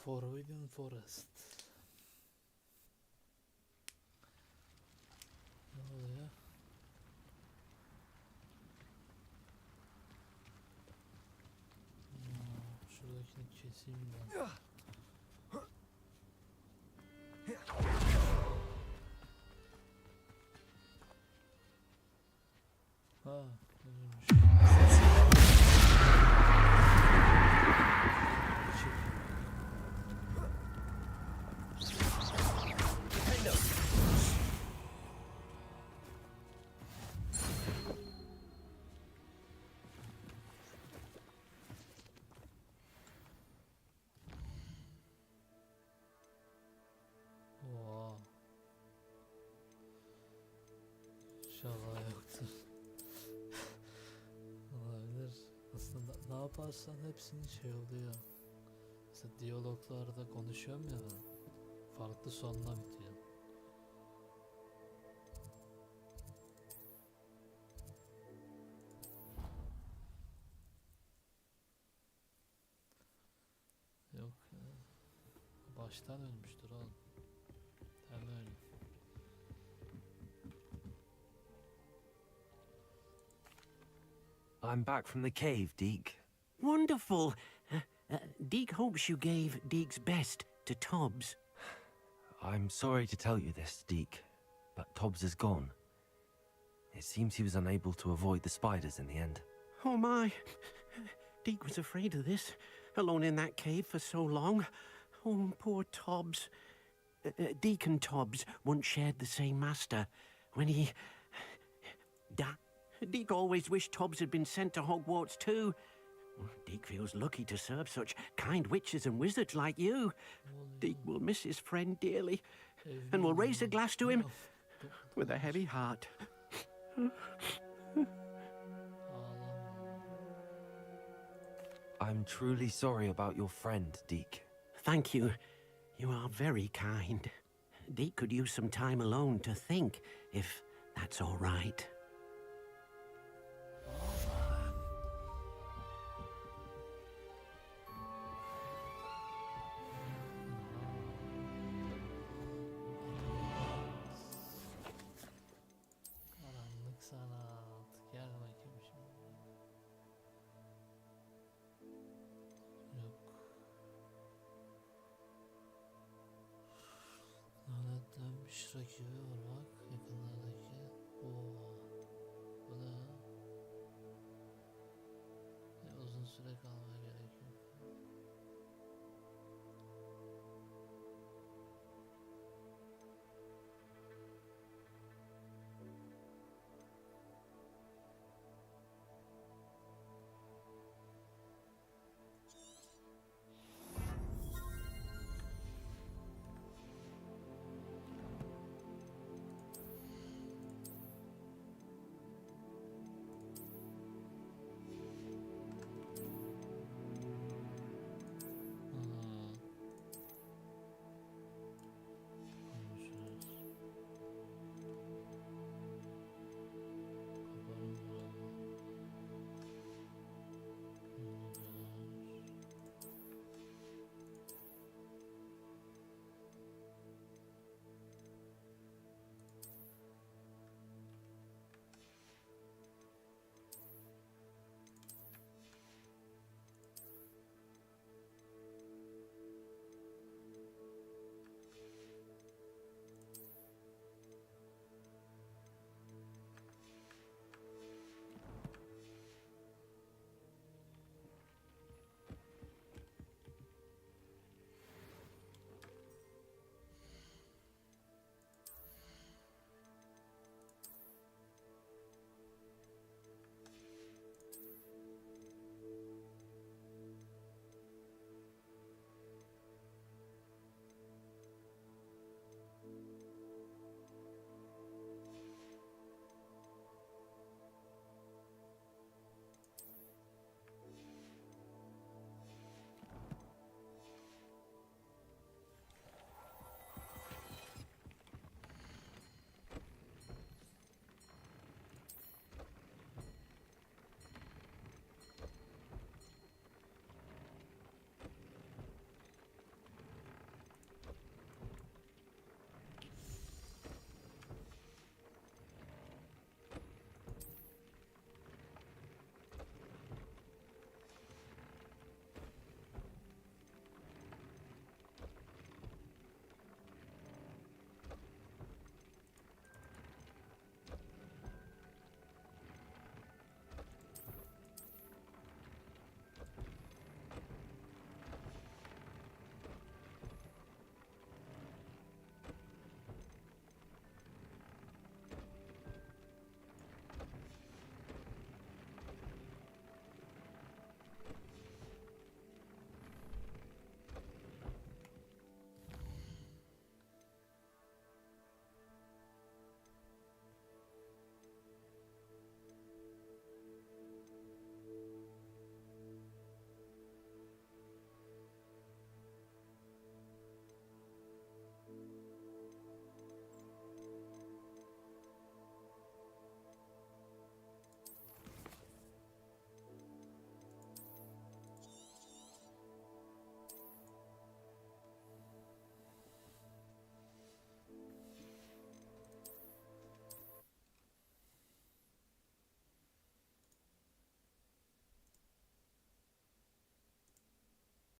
Forbidden Forest. Ne oluyor? Şuradakini keseyim ben. Ha, neymiş? Oha. İnşallah yoktur. Olabilir. Aslında ne yaparsan hepsinin şey oluyor. Mesela diyaloglarda konuşuyorum ya ben. Farklı sonla bitiyor. Yok ya. Baştan ölmüştür oğlum. Hem öyle. I'm back from the cave, Deke. Wonderful. Deke hopes you gave Deke's best to Tobbs. I'm sorry to tell you this, Deke, but Tobbs is gone. It seems he was unable to avoid the spiders in the end. Oh my. Deke was afraid of this, alone in that cave for so long. Oh, poor Tobbs. Deke and Tobbs once shared the same master. When he... Deke always wished Tobbs had been sent to Hogwarts too. Deke feels lucky to serve such kind witches and wizards like you. Deke will miss his friend dearly, and will raise a glass to him with a heavy heart. I'm truly sorry about your friend, Deke. Thank you. You are very kind. Deke could use some time alone to think, if that's all right. Karanlık sanat. Gel bakayım şimdi. Yok. Lanetlenmiş rakibi var bak. Yakınlardaki. Oo. Bu ne? Uzun süre kalmaya